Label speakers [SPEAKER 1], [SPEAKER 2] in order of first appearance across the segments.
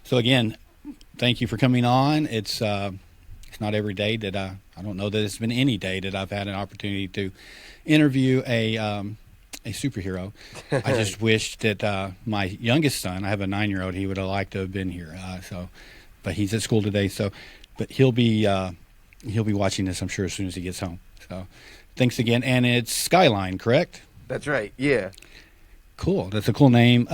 [SPEAKER 1] So again, thank you for coming on. It's not every day that I don't know that it's been any day that I've had an opportunity to interview a superhero. I just wish that my youngest son, I have a 9-year-old, he would have liked to have been here. But he's at school today, but he'll be watching this, I'm sure, as soon as he gets home. So, thanks again, and it's Skyline, correct?
[SPEAKER 2] That's right. Yeah.
[SPEAKER 1] Cool. That's a cool name.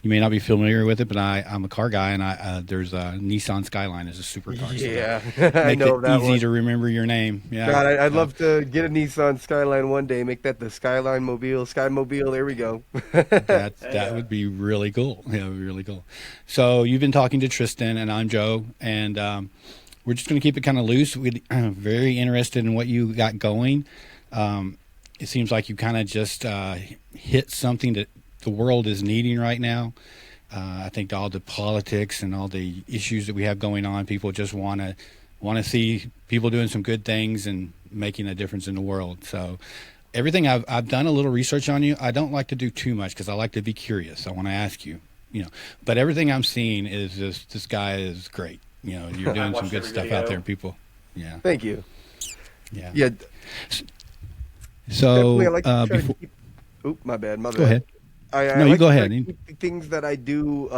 [SPEAKER 1] You may not be familiar with it, but I'm a car guy, and there's a Nissan Skyline as a supercar.
[SPEAKER 2] Yeah.
[SPEAKER 1] So
[SPEAKER 2] I
[SPEAKER 1] makes
[SPEAKER 2] know
[SPEAKER 1] it
[SPEAKER 2] that
[SPEAKER 1] easy
[SPEAKER 2] one.
[SPEAKER 1] to remember your name. Yeah.
[SPEAKER 2] God, I'd
[SPEAKER 1] So
[SPEAKER 2] love to get a Nissan Skyline one day. Make that the Skyline Mobile, Sky Mobile. There we go.
[SPEAKER 1] that would be really cool. Yeah, it would be really cool. So you've been talking to Tristan, and I'm Joe, and we're just going to keep it kind of loose. We're very interested in what you got going. It seems like you kind of just hit something that the world is needing right now. I think all the politics and all the issues that we have going on, people just want to see people doing some good things and making a difference in the world. So everything I've done a little research on you. I don't like to do too much because I like to be curious. I want to ask you, but everything I'm seeing is just this guy is great. You're doing some good stuff out there, people. Yeah,
[SPEAKER 2] Thank you.
[SPEAKER 1] yeah.
[SPEAKER 2] Yeah, definitely. I
[SPEAKER 1] So
[SPEAKER 2] like to try to
[SPEAKER 1] before,
[SPEAKER 2] keep. Oop, my bad. My
[SPEAKER 1] go
[SPEAKER 2] bad.
[SPEAKER 1] ahead.
[SPEAKER 2] I
[SPEAKER 1] No, you
[SPEAKER 2] like
[SPEAKER 1] go
[SPEAKER 2] to try
[SPEAKER 1] ahead.
[SPEAKER 2] to keep the things that I do,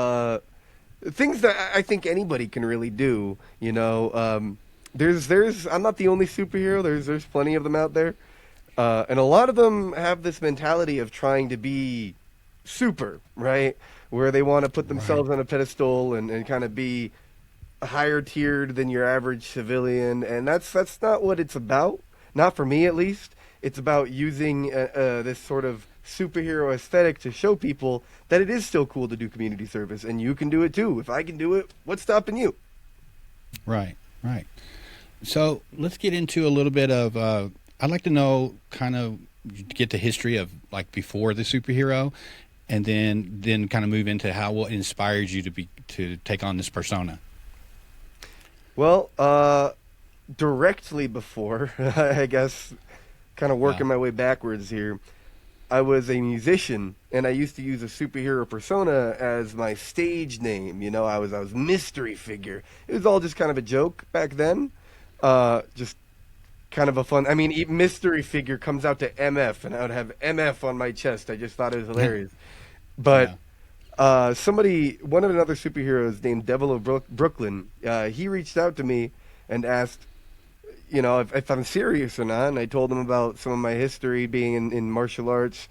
[SPEAKER 2] things that I think anybody can really do. There's. I'm not the only superhero. There's plenty of them out there, and a lot of them have this mentality of trying to be super, right? Where they want to put
[SPEAKER 1] Right.
[SPEAKER 2] themselves on a pedestal and kind of be higher tiered than your average civilian, and that's not what it's about. Not for me, at least. It's about using this sort of superhero aesthetic to show people that it is still cool to do community service, and you can do it too. If I can do it, what's stopping you?
[SPEAKER 1] Right. Right. So let's get into a little bit of. I'd like to know kind of get the history of like before the superhero, and then kind of move into how what inspired you to take on this persona.
[SPEAKER 2] Well, directly before, I guess, kind of
[SPEAKER 1] Yeah.
[SPEAKER 2] working my way backwards here. I was a musician, and I used to use a superhero persona as my stage name. I was mystery figure. It was all just kind of a joke back then. Just kind of a fun. I mean, mystery figure comes out to MF, and I would have MF on my chest. I just thought it was hilarious. But
[SPEAKER 1] Yeah.
[SPEAKER 2] one of another superheroes named Devil of Brooklyn, he reached out to me and asked, if I'm serious or not. And I told him about some of my history being in martial arts,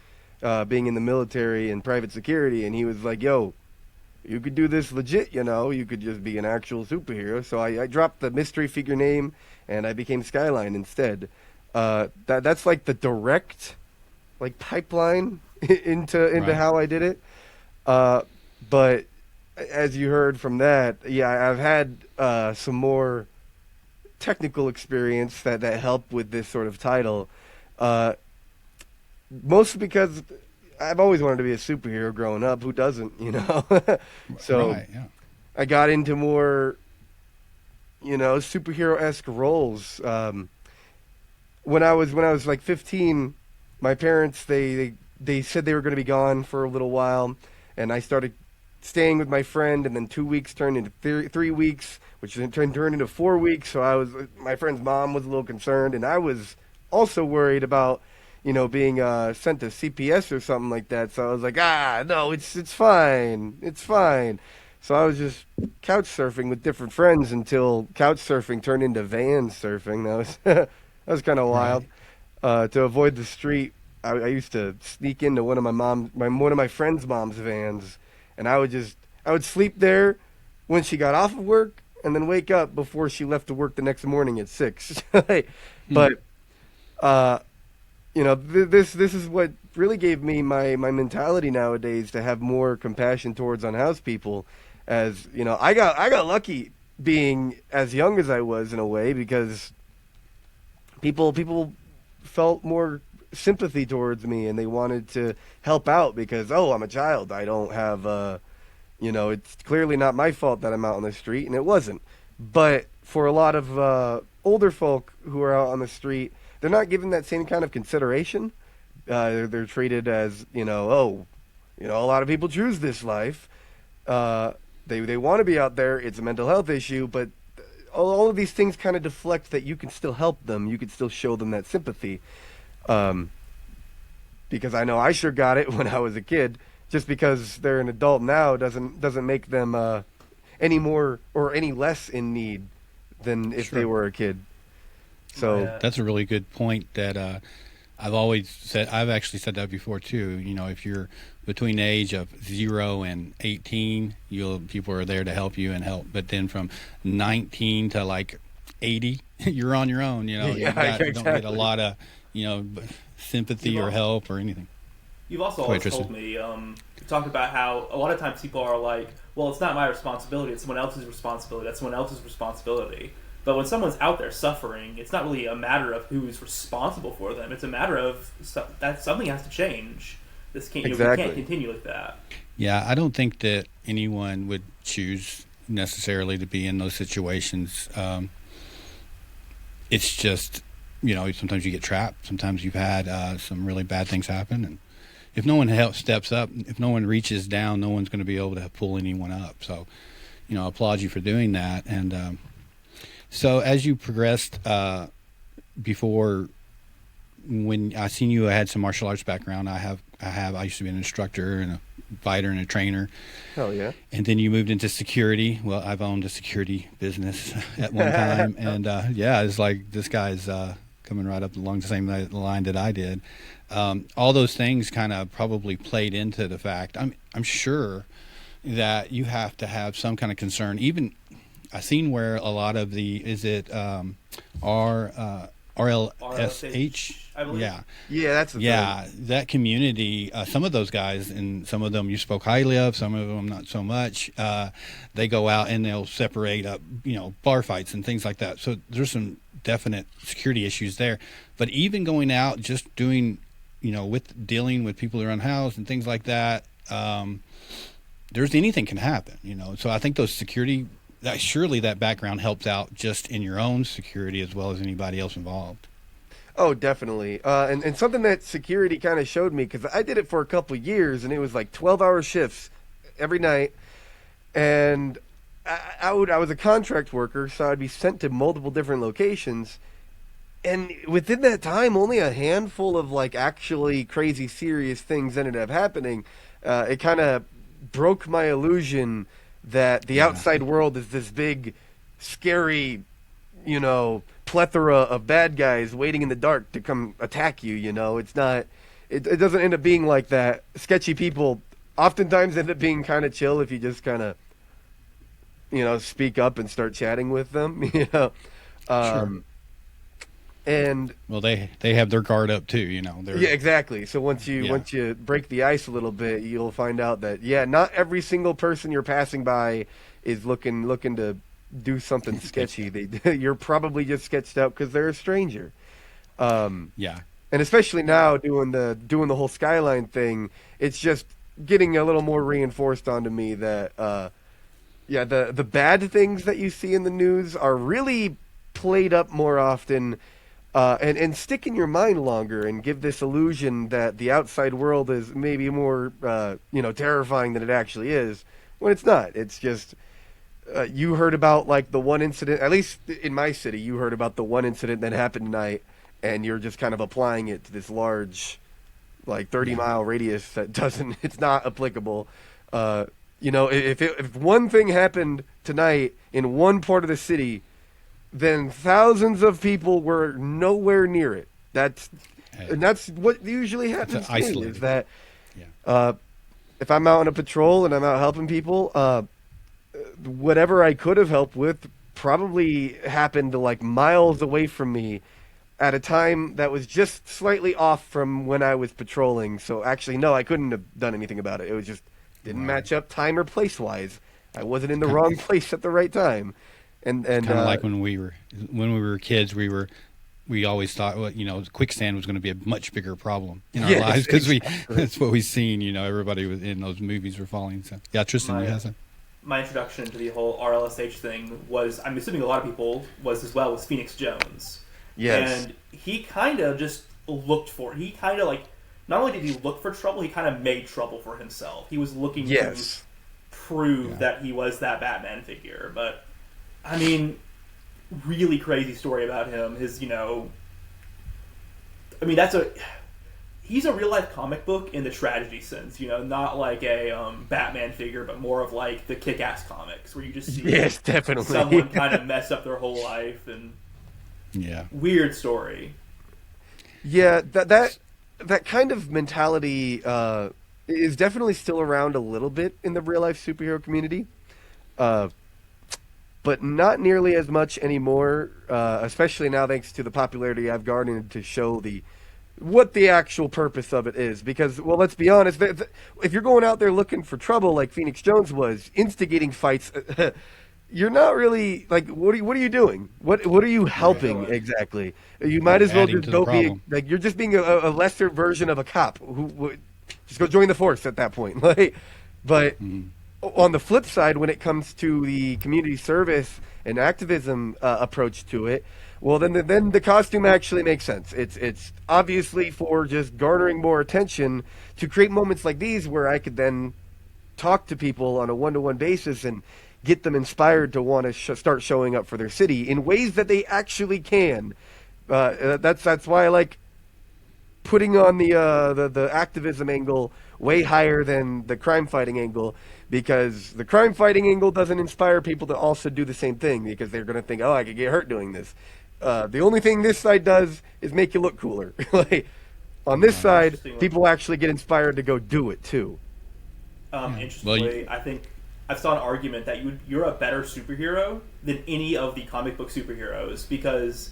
[SPEAKER 2] being in the military and private security. And he was like, yo, you could do this legit, you could just be an actual superhero. So I dropped the mystery figure name and I became Skyline instead. That's like the direct, like pipeline into
[SPEAKER 1] Right.
[SPEAKER 2] how I did it. Uh, but as you heard from that, yeah, I've had some more technical experience that help with this sort of title. Uh, Mostly because I've always wanted to be a superhero growing up. Who doesn't? So
[SPEAKER 1] Right. Yeah.
[SPEAKER 2] I got into more, superhero esque roles. When I was like 15, my parents they said they were going to be gone for a little while, and I started staying with my friend, and then 2 weeks turned into 3 weeks, which then turned into 4 weeks. So my friend's mom was a little concerned, and I was also worried about, being sent to CPS or something like that. So I was like, no, it's fine, it's fine. So I was just couch surfing with different friends until couch surfing turned into van surfing. That was that was kind of wild.
[SPEAKER 1] Right.
[SPEAKER 2] To avoid the street, I used to sneak into one of my friend's mom's vans, and I would sleep there when she got off of work, and then wake up before she left to work the next morning at 6.
[SPEAKER 1] Hmm.
[SPEAKER 2] But uh, this is what really gave me my mentality nowadays to have more compassion towards unhoused people. As I got lucky being as young as I was in a way because people felt more sympathy towards me and they wanted to help out because I'm a child. I don't have it's clearly not my fault that I'm out on the street, and it wasn't. But for a lot of older folk who are out on the street, they're not given that same kind of consideration. They're treated as a lot of people choose this life. Uh, They want to be out there. It's a mental health issue, but all of these things kind of deflect that you can still help them. You can still show them that sympathy. Um, because I know I sure got it when I was a kid. Just because they're an adult now doesn't make them any more or any less in need than if they were a kid. So
[SPEAKER 1] that's a really good point that I've always said. I've actually said that before too. You know, if you're between the age of 0 and 18, people are there to help you and help. But then from 19 to like 80, you're on your own. You know,
[SPEAKER 2] exactly.
[SPEAKER 1] you don't get a lot of sympathy or help or anything.
[SPEAKER 3] You've also always told me, you talked about how a lot of times people are like, well, it's not my responsibility, it's someone else's responsibility, that's someone else's responsibility. But when someone's out there suffering, it's not really a matter of who's responsible for them. It's a matter of that something has to change. This can't, we can't continue like that.
[SPEAKER 1] Yeah, I don't think that anyone would choose necessarily to be in those situations. It's just, sometimes you get trapped. Sometimes you've had some really bad things happen, and if no one steps up, if no one reaches down, no one's going to be able to pull anyone up. So, I applaud you for doing that. And so as you progressed before, when I seen you had some martial arts background, I used to be an instructor and a fighter and a trainer.
[SPEAKER 2] Hell yeah.
[SPEAKER 1] And then you moved into security. Well, I've owned a security business at one time. And it's like this guy's coming right up along the same line that I did. All those things kind of probably played into the fact. I'm sure that you have to have some kind of concern. Even I've seen where a lot of RLSH,
[SPEAKER 3] I believe.
[SPEAKER 1] That community. Some of those guys, and some of them you spoke highly of. Some of them not so much. They go out and they'll separate up, bar fights and things like that. So there's some definite security issues there. But even going out, just doing, with dealing with people around house and things like that, there's anything can happen. So I think those security. Surely that background helps out just in your own security as well as anybody else involved.
[SPEAKER 2] Oh, definitely. And something that security kind of showed me, because I did it for a couple of years, and it was like 12-hour shifts every night. And I was a contract worker, so I'd be sent to multiple different locations. And within that time, only a handful of like actually crazy, serious things ended up happening. It kind of broke my illusion that the outside world is this big, scary, plethora of bad guys waiting in the dark to come attack you. It's not. It doesn't end up being like that. Sketchy people oftentimes end up being kind of chill if you just kind of, speak up and start chatting with them.
[SPEAKER 1] Sure.
[SPEAKER 2] And
[SPEAKER 1] they have their guard up too.
[SPEAKER 2] Yeah, exactly. So once you break the ice a little bit, you'll find out that not every single person you're passing by is looking to do something sketchy. You're probably just sketched out because they're a stranger. And especially now doing the whole Skyline thing, it's just getting a little more reinforced onto me that the bad things that you see in the news are really played up more often. And stick in your mind longer and give this illusion that the outside world is maybe more, terrifying than it actually is, when it's not. It's just, you heard about, like, the one incident, at least in my city, you heard about the one incident that happened tonight, and you're just kind of applying it to this large, like, 30-mile radius that it's not applicable. If one thing happened tonight in one part of the city, then thousands of people were nowhere near it. That's what usually happens to me, is that if I'm out on a patrol and I'm out helping people, whatever I could have helped with probably happened like miles away from me at a time that was just slightly off from when I was patrolling. So actually, no, I couldn't have done anything about it. It was just didn't match up time or place-wise. I wasn't in the wrong place at the right time. And
[SPEAKER 1] kind of like when we were kids, we always thought, quicksand was going to be a much bigger problem in our lives because that's what we've seen. Everybody was in those movies were falling. So yeah, Tristan, you have some.
[SPEAKER 3] My introduction to the whole RLSH thing was, I'm assuming a lot of people was Phoenix Jones.
[SPEAKER 2] Yes.
[SPEAKER 3] And he kind of just looked for it. He kind of not only did he look for trouble, he kind of made trouble for himself. He was looking to prove that he was that Batman figure. But I mean, really crazy story about him. His, he's a real life comic book in the tragedy sense, not like a Batman figure, but more of like the Kick-Ass comics where you just see
[SPEAKER 2] definitely
[SPEAKER 3] someone kind of mess up their whole life and weird story.
[SPEAKER 2] Yeah, that kind of mentality is definitely still around a little bit in the real life superhero community, but not nearly as much anymore. Especially now, thanks to the popularity I've garnered to show what the actual purpose of it is. Because, well, let's be honest, if you're going out there looking for trouble like Phoenix Jones was, instigating fights, you're not really like, what are you doing? What are you helping exactly? You might as well just go be like, you're just being a lesser version of a cop who just go join the force at that point. But on the flip side, when it comes to the community service and activism approach to it, well, then the costume actually makes sense. It's obviously for just garnering more attention to create moments like these where I could then talk to people on a one-to-one basis and get them inspired to want to start showing up for their city in ways that they actually can. That's why I like putting on the activism angle way higher than the crime fighting angle, because the crime fighting angle doesn't inspire people to also do the same thing, because they're going to think, oh, I could get hurt doing this. The only thing this side does is make you look cooler. On this side, people actually get inspired to go do it too.
[SPEAKER 3] Interestingly, I think I've saw an argument that you're a better superhero than any of the comic book superheroes, because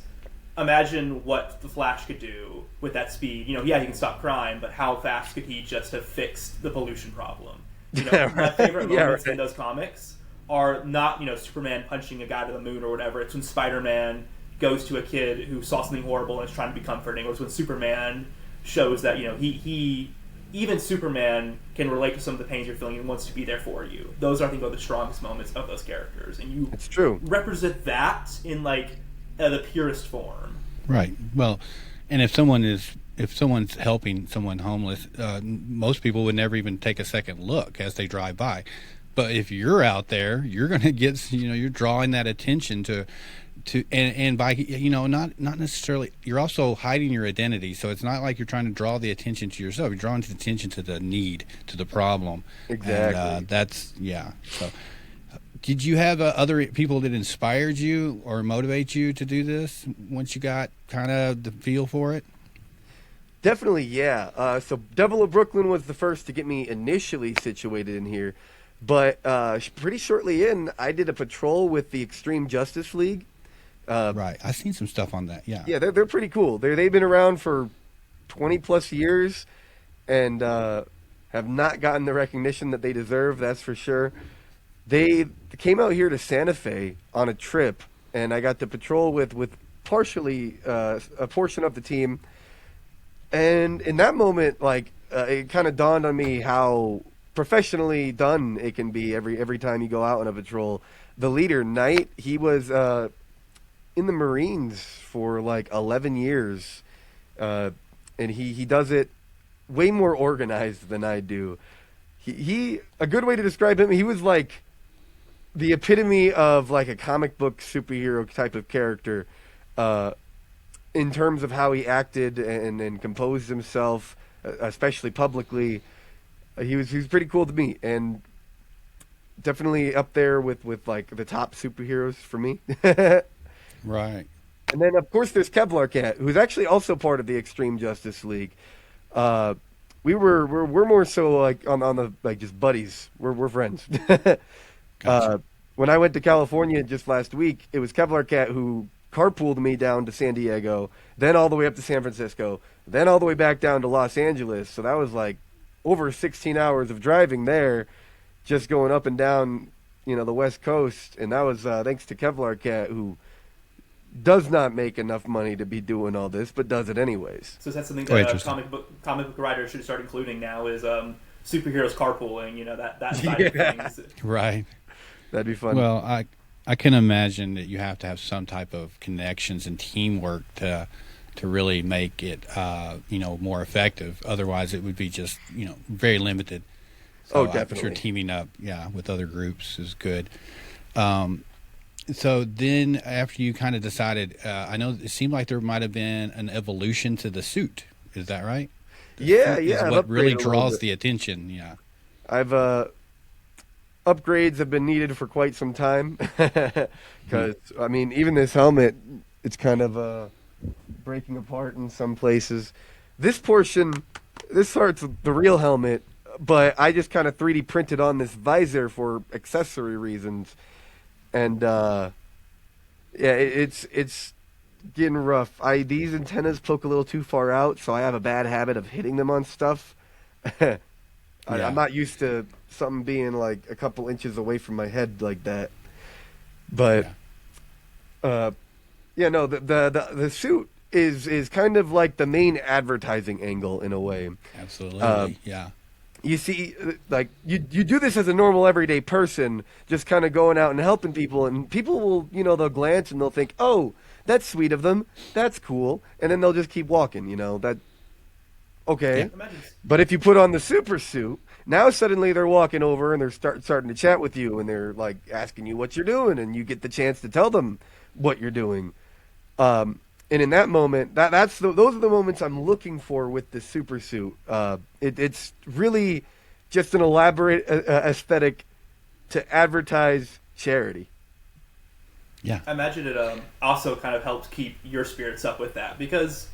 [SPEAKER 3] imagine what the Flash could do with that speed. He can stop crime, but how fast could he just have fixed the pollution problem? My favorite moments in those comics are not, Superman punching a guy to the moon or whatever. It's when Spider-Man goes to a kid who saw something horrible and is trying to be comforting, or it's when Superman shows that, he even Superman can relate to some of the pains you're feeling and wants to be there for you. Those, I think, are the strongest moments of those characters, and
[SPEAKER 2] it's true.
[SPEAKER 3] Represent that in the purest form.
[SPEAKER 1] Right. Well, and if someone's helping someone homeless, most people would never even take a second look as they drive by. But if you're out there, you're going to get, you're drawing that attention to and by not necessarily, you're also hiding your identity, so it's not like you're trying to draw the attention to yourself. You're drawing the attention to the need, to the problem.
[SPEAKER 2] Exactly.
[SPEAKER 1] And so did you have other people that inspired you or motivate you to do this once you got kind of the feel for it?
[SPEAKER 2] Definitely, yeah. So Devil of Brooklyn was the first to get me initially situated in here, but pretty shortly in, I did a patrol with the Extreme Justice League.
[SPEAKER 1] Right, I've seen some stuff on that. Yeah,
[SPEAKER 2] they're pretty cool. They've been around for 20 plus years, and have not gotten the recognition that they deserve. That's for sure. They came out here to Santa Fe on a trip, and I got to patrol with partially a portion of the team. And in that moment, it kind of dawned on me how professionally done it can be every time you go out on a patrol. The leader, Knight, he was in the Marines for 11 years, and he does it way more organized than I do. He a good way to describe him, he was like the epitome of a comic book superhero type of character, in terms of how he acted and composed himself, especially publicly. He was pretty cool to me, and definitely up there with the top superheroes for me.
[SPEAKER 1] Right.
[SPEAKER 2] And then of course there's Kevlar Cat, who's actually also part of the Extreme Justice League. We're more so on the just buddies. We're friends.
[SPEAKER 1] Gotcha.
[SPEAKER 2] When I went to California just last week, it was Kevlar Cat who carpooled me down to San Diego, then all the way up to San Francisco, then all the way back down to Los Angeles. So that was over 16 hours of driving there, just going up and down, the West Coast. And that was thanks to Kevlar Cat, who does not make enough money to be doing all this, but does it anyways.
[SPEAKER 3] So that's something that comic book writers should start including now is superheroes carpooling. That side of things.
[SPEAKER 1] Right.
[SPEAKER 2] That'd be fun.
[SPEAKER 1] Well, I can imagine that you have to have some type of connections and teamwork to really make it more effective. Otherwise, it would be just very limited. So
[SPEAKER 2] Oh,
[SPEAKER 1] I'm sure
[SPEAKER 2] definitely.
[SPEAKER 1] teaming up, with other groups is good. Um, so then after you kind of decided, I know it seemed like there might have been an evolution to the suit. Is that right? The
[SPEAKER 2] Yeah,
[SPEAKER 1] suit is
[SPEAKER 2] yeah, I've
[SPEAKER 1] what really
[SPEAKER 2] upgraded a little
[SPEAKER 1] draws
[SPEAKER 2] bit.
[SPEAKER 1] the attention. Yeah.
[SPEAKER 2] I've upgrades have been needed for quite some time
[SPEAKER 1] Hmm.
[SPEAKER 2] because I mean, even this helmet, it's kind of breaking apart in some places. This portion, this part's the real helmet, but I just kind of 3D printed on this visor for accessory reasons, and yeah, it's getting rough. I these antennas poke a little too far out, so I have a bad habit of hitting them on stuff. I'm
[SPEAKER 1] Yeah.
[SPEAKER 2] not used to something being like a couple inches away from my head like that. But
[SPEAKER 1] Yeah.
[SPEAKER 2] uh, yeah, no, the suit is kind of like the main advertising angle in a way.
[SPEAKER 1] Absolutely. Yeah.
[SPEAKER 2] You see, like you do this as a normal everyday person, just kind of going out and helping people, and people will, they'll glance and they'll think, "Oh, that's sweet of them. That's cool," and then they'll just keep walking. That
[SPEAKER 1] Yeah.
[SPEAKER 2] okay.
[SPEAKER 3] Imagine.
[SPEAKER 2] But if you put on the super suit, now suddenly they're walking over and they're starting to chat with you, and they're like asking you what you're doing, and you get the chance to tell them what you're doing. And in that moment, those are the moments I'm looking for with the super suit. It's really just an elaborate aesthetic to advertise charity.
[SPEAKER 1] Yeah.
[SPEAKER 3] I imagine it also kind of helps keep your spirits up with that because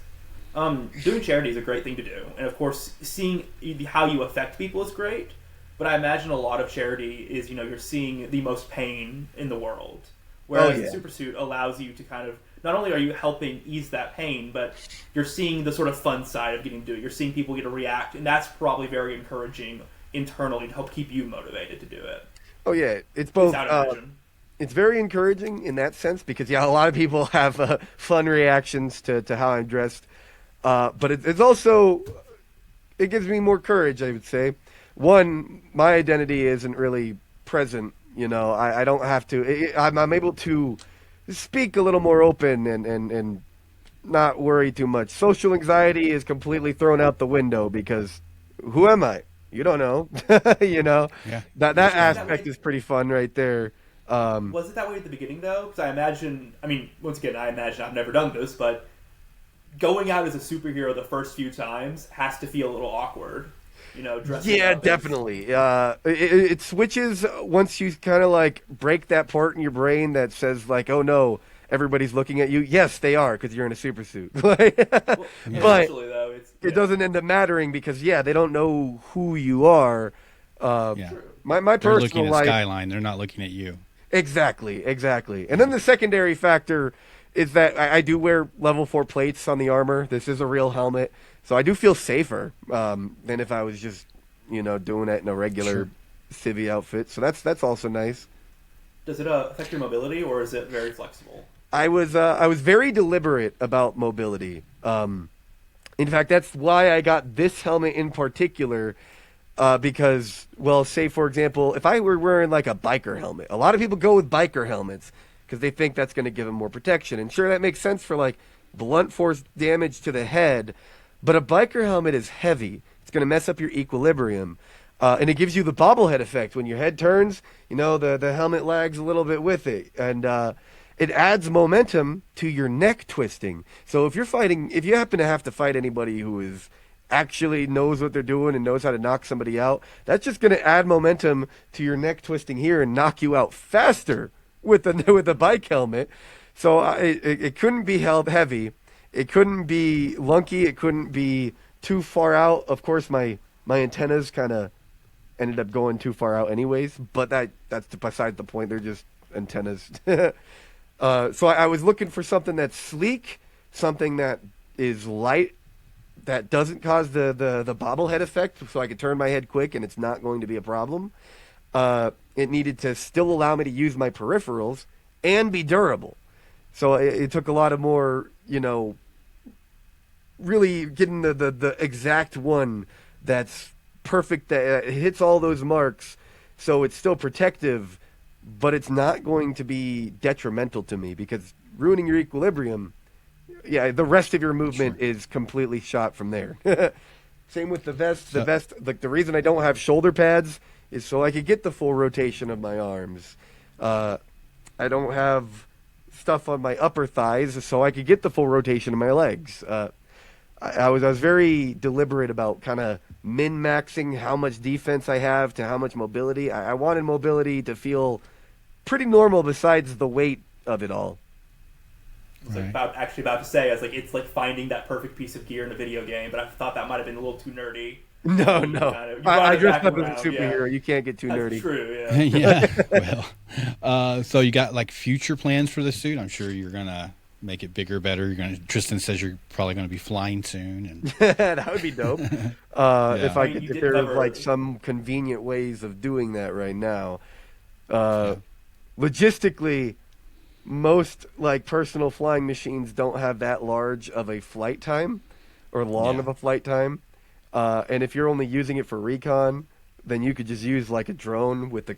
[SPEAKER 3] doing charity is a great thing to do, and of course, seeing how you affect people is great. But I imagine a lot of charity is you're seeing the most pain in the world,
[SPEAKER 2] Oh
[SPEAKER 3] whereas the
[SPEAKER 2] yeah.
[SPEAKER 3] supersuit allows you to kind of not only are you helping ease that pain, but you're seeing the sort of fun side of getting to do it. You're seeing people get to react, and that's probably very encouraging internally to help keep you motivated to do it.
[SPEAKER 2] Oh yeah. It's
[SPEAKER 3] At least
[SPEAKER 2] both.
[SPEAKER 3] I'd imagine.
[SPEAKER 2] It's very encouraging in that sense because yeah, a lot of people have fun reactions to how I'm dressed, but it's also it gives me more courage. I would say, one, my identity isn't really present. I don't have to. I'm able to speak a little more open and not worry too much. Social anxiety is completely thrown out the window because who am I? You don't know. you know
[SPEAKER 1] Yeah.
[SPEAKER 2] that
[SPEAKER 3] Was it that
[SPEAKER 2] aspect
[SPEAKER 3] way?
[SPEAKER 2] is pretty fun right there.
[SPEAKER 3] Was it that way at the beginning though? Because I imagine. I mean, once again, I imagine I've never done this, but going out as a superhero the first few times has to feel a little awkward. Dressing
[SPEAKER 2] Yeah,
[SPEAKER 3] up as
[SPEAKER 2] definitely. It switches once you kind of like break that part in your brain that says like, "Oh no, everybody's looking at you." Yes, they are because you're in a super suit.
[SPEAKER 3] well,
[SPEAKER 1] Yeah.
[SPEAKER 2] But
[SPEAKER 3] eventually though. It's
[SPEAKER 2] it doesn't end up mattering because yeah, they don't know who you are.
[SPEAKER 1] Yeah.
[SPEAKER 3] true.
[SPEAKER 2] My
[SPEAKER 1] They're looking
[SPEAKER 2] personal
[SPEAKER 1] at
[SPEAKER 2] life,
[SPEAKER 1] Skyline. They're not looking at you.
[SPEAKER 2] exactly. And then the secondary factor is that I do wear level 4 plates on the armor. This is a real helmet, so I do feel safer than if I was just doing it in a regular
[SPEAKER 1] Sure.
[SPEAKER 2] civvy outfit. So that's also nice.
[SPEAKER 3] Does it affect your mobility, or is it very flexible?
[SPEAKER 2] I was very deliberate about mobility. In fact, that's why I got this helmet in particular. Because, well, say for example, if I were wearing like a biker helmet, a lot of people go with biker helmets because they think that's going to give them more protection. And sure, that makes sense for like blunt force damage to the head. But a biker helmet is heavy. It's going to mess up your equilibrium. And it gives you the bobblehead effect. When your head turns, the helmet lags a little bit with it. And it adds momentum to your neck twisting. So if you happen to have to fight anybody who is actually knows what they're doing and knows how to knock somebody out, that's just going to add momentum to your neck twisting here and knock you out faster with the with the bike helmet. So it couldn't be held heavy. It couldn't be lunky. It couldn't be too far out. Of course, my antennas kind of ended up going too far out anyways, but that's beside the point. They're just antennas. So I was looking for something that's sleek, something that is light, that doesn't cause the bobblehead effect, so I could turn my head quick and it's not going to be a problem. It needed to still allow me to use my peripherals and be durable. So it took a lot of more, really getting the exact one that's perfect, that hits all those marks, so it's still protective, but it's not going to be detrimental to me because ruining your equilibrium, yeah, the rest of your movement
[SPEAKER 1] Sure.
[SPEAKER 2] is completely shot from there. Same with the vest. The vest, like the reason I don't have shoulder pads is so I could get the full rotation of my arms. I don't have stuff on my upper thighs so I could get the full rotation of my legs. I was very deliberate about kind of min-maxing how much defense I have to how much mobility. I wanted mobility to feel pretty normal besides the weight of it all.
[SPEAKER 3] I was about to say, I was like, it's like finding that perfect piece of gear in a video game, but I thought that might have been a little too nerdy.
[SPEAKER 2] No. I dressed up
[SPEAKER 3] around,
[SPEAKER 2] as a superhero. Yeah. You can't get too nerdy.
[SPEAKER 3] That's true,
[SPEAKER 1] yeah. Well, so you got like future plans for the suit? I'm sure you're gonna make it bigger, better. Tristan says you're probably gonna be flying soon, and
[SPEAKER 2] that would be dope. If there was like some convenient ways of doing that right now. Logistically, most like personal flying machines don't have that large of a flight time or long of a flight time. And if you're only using it for recon, then you could just use like a drone with the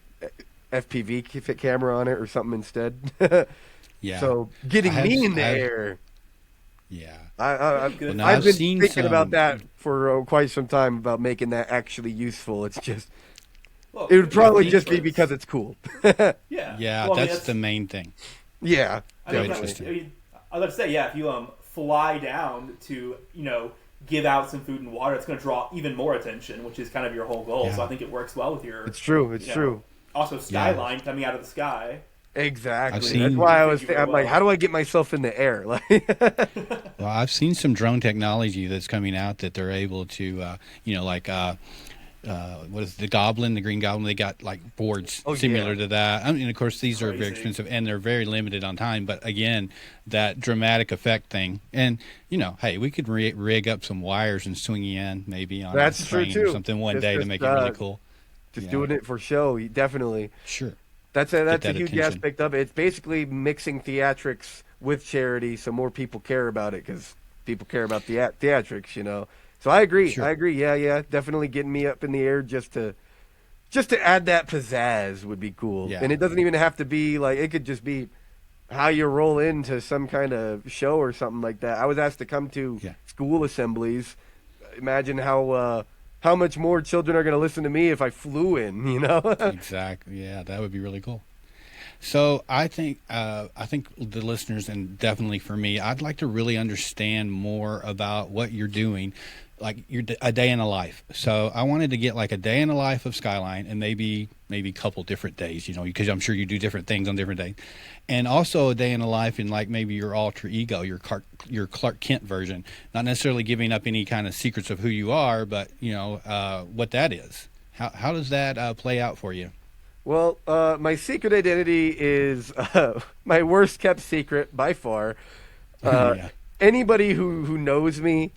[SPEAKER 2] FPV camera on it or something instead.
[SPEAKER 1] Yeah.
[SPEAKER 2] So getting me in the air.
[SPEAKER 1] Yeah.
[SPEAKER 2] I've been thinking about that for quite some time about making that actually useful. It's just, it would probably just be because it's cool.
[SPEAKER 3] Yeah.
[SPEAKER 1] Yeah, that's the main thing.
[SPEAKER 2] Yeah.
[SPEAKER 1] Interesting.
[SPEAKER 3] I was about to say, if you fly down to, give out some food and water, it's going to draw even more attention, which is kind of your whole goal.
[SPEAKER 1] Yeah.
[SPEAKER 3] So I think it works well with your...
[SPEAKER 2] It's true. It's true.
[SPEAKER 3] Also, Skyline coming out of the sky.
[SPEAKER 2] Exactly. That's why I'm like, how do I get myself in the air?
[SPEAKER 1] Well, I've seen some drone technology that's coming out that they're able to, what is the Green Goblin? They got like boards similar to that. I mean, of course, these are very expensive and they're very limited on time. But again, that dramatic effect thing, and hey, we could rig up some wires and swing you in maybe on a train or something one day to make it really cool.
[SPEAKER 2] Just doing it for show, definitely.
[SPEAKER 1] Sure.
[SPEAKER 2] That's a huge aspect of it. It's basically mixing theatrics with charity, so more people care about it because people care about the theatrics, So I agree.
[SPEAKER 1] Sure.
[SPEAKER 2] I agree. Yeah. Definitely getting me up in the air just to add that pizzazz would be cool.
[SPEAKER 1] Yeah.
[SPEAKER 2] And it doesn't even have to be like, it could just be how you roll into some kind of show or something like that. I was asked to come to school assemblies. Imagine how much more children are going to listen to me if I flew in,
[SPEAKER 1] Exactly. Yeah, that would be really cool. So I think the listeners, and definitely for me, I'd like to really understand more about what you're doing, like a day in a life. So I wanted to get like a day in the life of Skyline, and maybe a couple different days, because I'm sure you do different things on different days, and also a day in the life in like maybe your alter ego, your Clark Kent version, not necessarily giving up any kind of secrets of who you are, but what that is. How does that play out for you?
[SPEAKER 2] Well, my secret identity is my worst kept secret by far. Anybody who knows me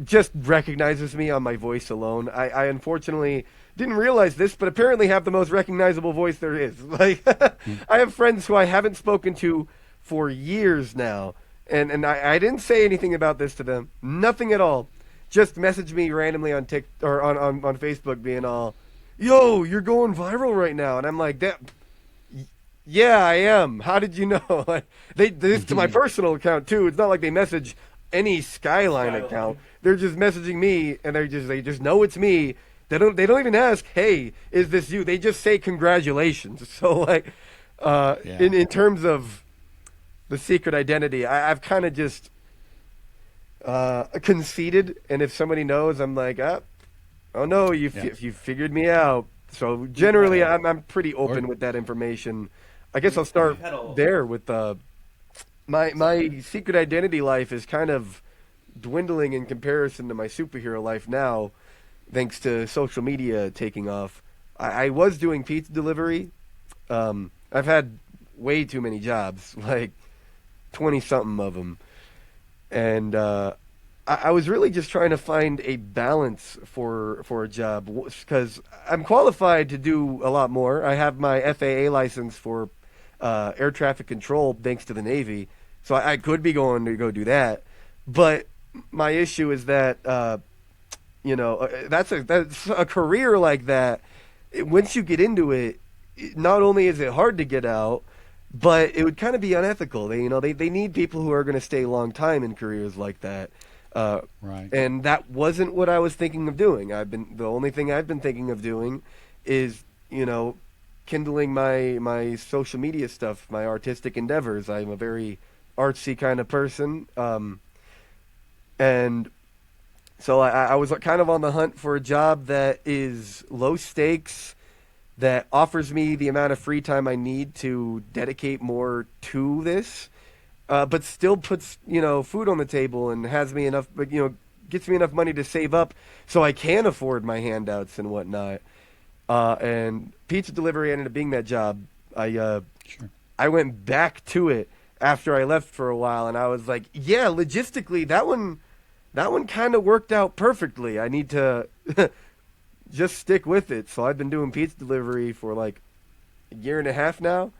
[SPEAKER 2] just recognizes me on my voice alone. I unfortunately didn't realize this, but apparently have the most recognizable voice there is. Like, I have friends who I haven't spoken to for years now, and I didn't say anything about this to them. Nothing at all. Just message me randomly on on Facebook being all, "Yo, you're going viral right now," and I'm like, "Yeah, I am. How did you know?" This to my personal account too. It's not like they message any Skyline account. They're just messaging me, and they just know it's me. They don't even ask, "Hey, is this you?" They just say congratulations. So like, in terms of the secret identity, I've kind of just conceded, and if somebody knows, I'm like, oh no, you figured me out. So generally, I'm pretty open with that information. I guess I'll start there with my secret identity life is kind of dwindling in comparison to my superhero life now, thanks to social media taking off. I was doing pizza delivery. I've had way too many jobs, like 20-something of them. And I was really just trying to find a balance for a job, because I'm qualified to do a lot more. I have my FAA license for air traffic control thanks to the Navy, so I could be going to go do that. But my issue is that that's a career like that. Once you get into it, not only is it hard to get out, but it would kind of be unethical. They need people who are going to stay a long time in careers like that.
[SPEAKER 1] Right.
[SPEAKER 2] And that wasn't what I was thinking of doing. The only thing I've been thinking of doing is, kindling my social media stuff, my artistic endeavors. I'm a very artsy kind of person, and so I was kind of on the hunt for a job that is low stakes, that offers me the amount of free time I need to dedicate more to this, but still puts food on the table and has me enough, but gets me enough money to save up so I can afford my handouts and whatnot. And pizza delivery ended up being that job.
[SPEAKER 1] Sure.
[SPEAKER 2] I went back to it after I left for a while, and I was like, yeah, logistically that one kind of worked out perfectly. I need to just stick with it. So I've been doing pizza delivery for like a year and a half now,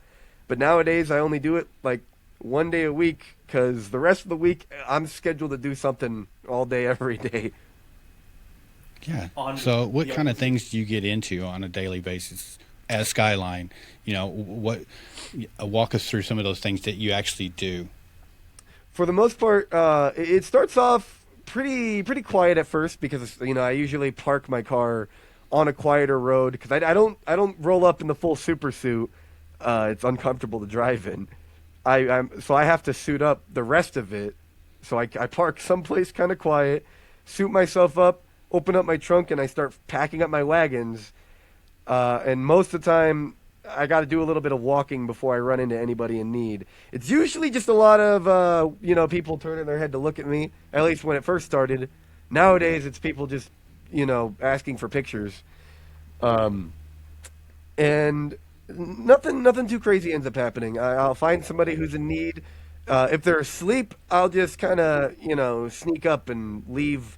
[SPEAKER 2] but nowadays I only do it like one day a week because the rest of the week I'm scheduled to do something all day every day.
[SPEAKER 1] Yeah. So what kind of things do you get into on a daily basis as Skyline? Walk us through some of those things that you actually do.
[SPEAKER 2] For the most part, it starts off pretty quiet at first because I usually park my car on a quieter road because I don't roll up in the full super suit. It's uncomfortable to drive in. So I have to suit up the rest of it. So I park someplace kind of quiet, suit myself up, open up my trunk, and I start packing up my wagons. And most of the time, I got to do a little bit of walking before I run into anybody in need. It's usually just a lot of, people turning their head to look at me, at least when it first started. Nowadays, it's people just, asking for pictures. And nothing too crazy ends up happening. I'll find somebody who's in need. If they're asleep, I'll just kind of, sneak up and leave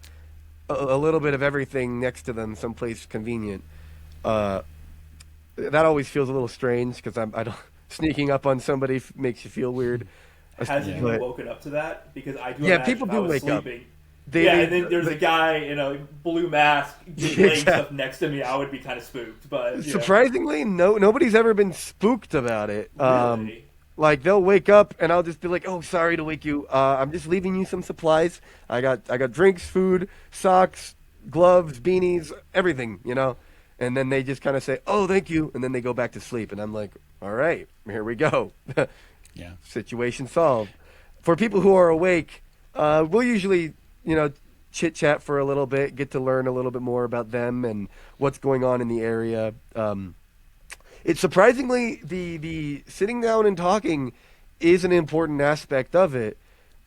[SPEAKER 2] a little bit of everything next to them someplace convenient. That always feels a little strange because I don't sneaking up on somebody makes you feel weird.
[SPEAKER 3] Has anyone woken up to that? Because I do.
[SPEAKER 2] Yeah,
[SPEAKER 3] imagine
[SPEAKER 2] people
[SPEAKER 3] if
[SPEAKER 2] do
[SPEAKER 3] I was
[SPEAKER 2] wake
[SPEAKER 3] sleeping,
[SPEAKER 2] up.
[SPEAKER 3] And then there's a guy in a blue mask just laying stuff next to me. I would be kind of spooked, but
[SPEAKER 2] surprisingly, nobody's ever been spooked about it.
[SPEAKER 3] Really?
[SPEAKER 2] Like they'll wake up and I'll just be like, "Oh, sorry to wake you. I'm just leaving you some supplies. I got drinks, food, socks, gloves, beanies, everything, And then they just kind of say, "Oh, thank you," and then they go back to sleep. And I'm like, "All right, here we go."
[SPEAKER 1] Yeah.
[SPEAKER 2] Situation solved. For people who are awake, we'll usually, chit chat for a little bit, get to learn a little bit more about them and what's going on in the area. It's surprisingly the sitting down and talking is an important aspect of it.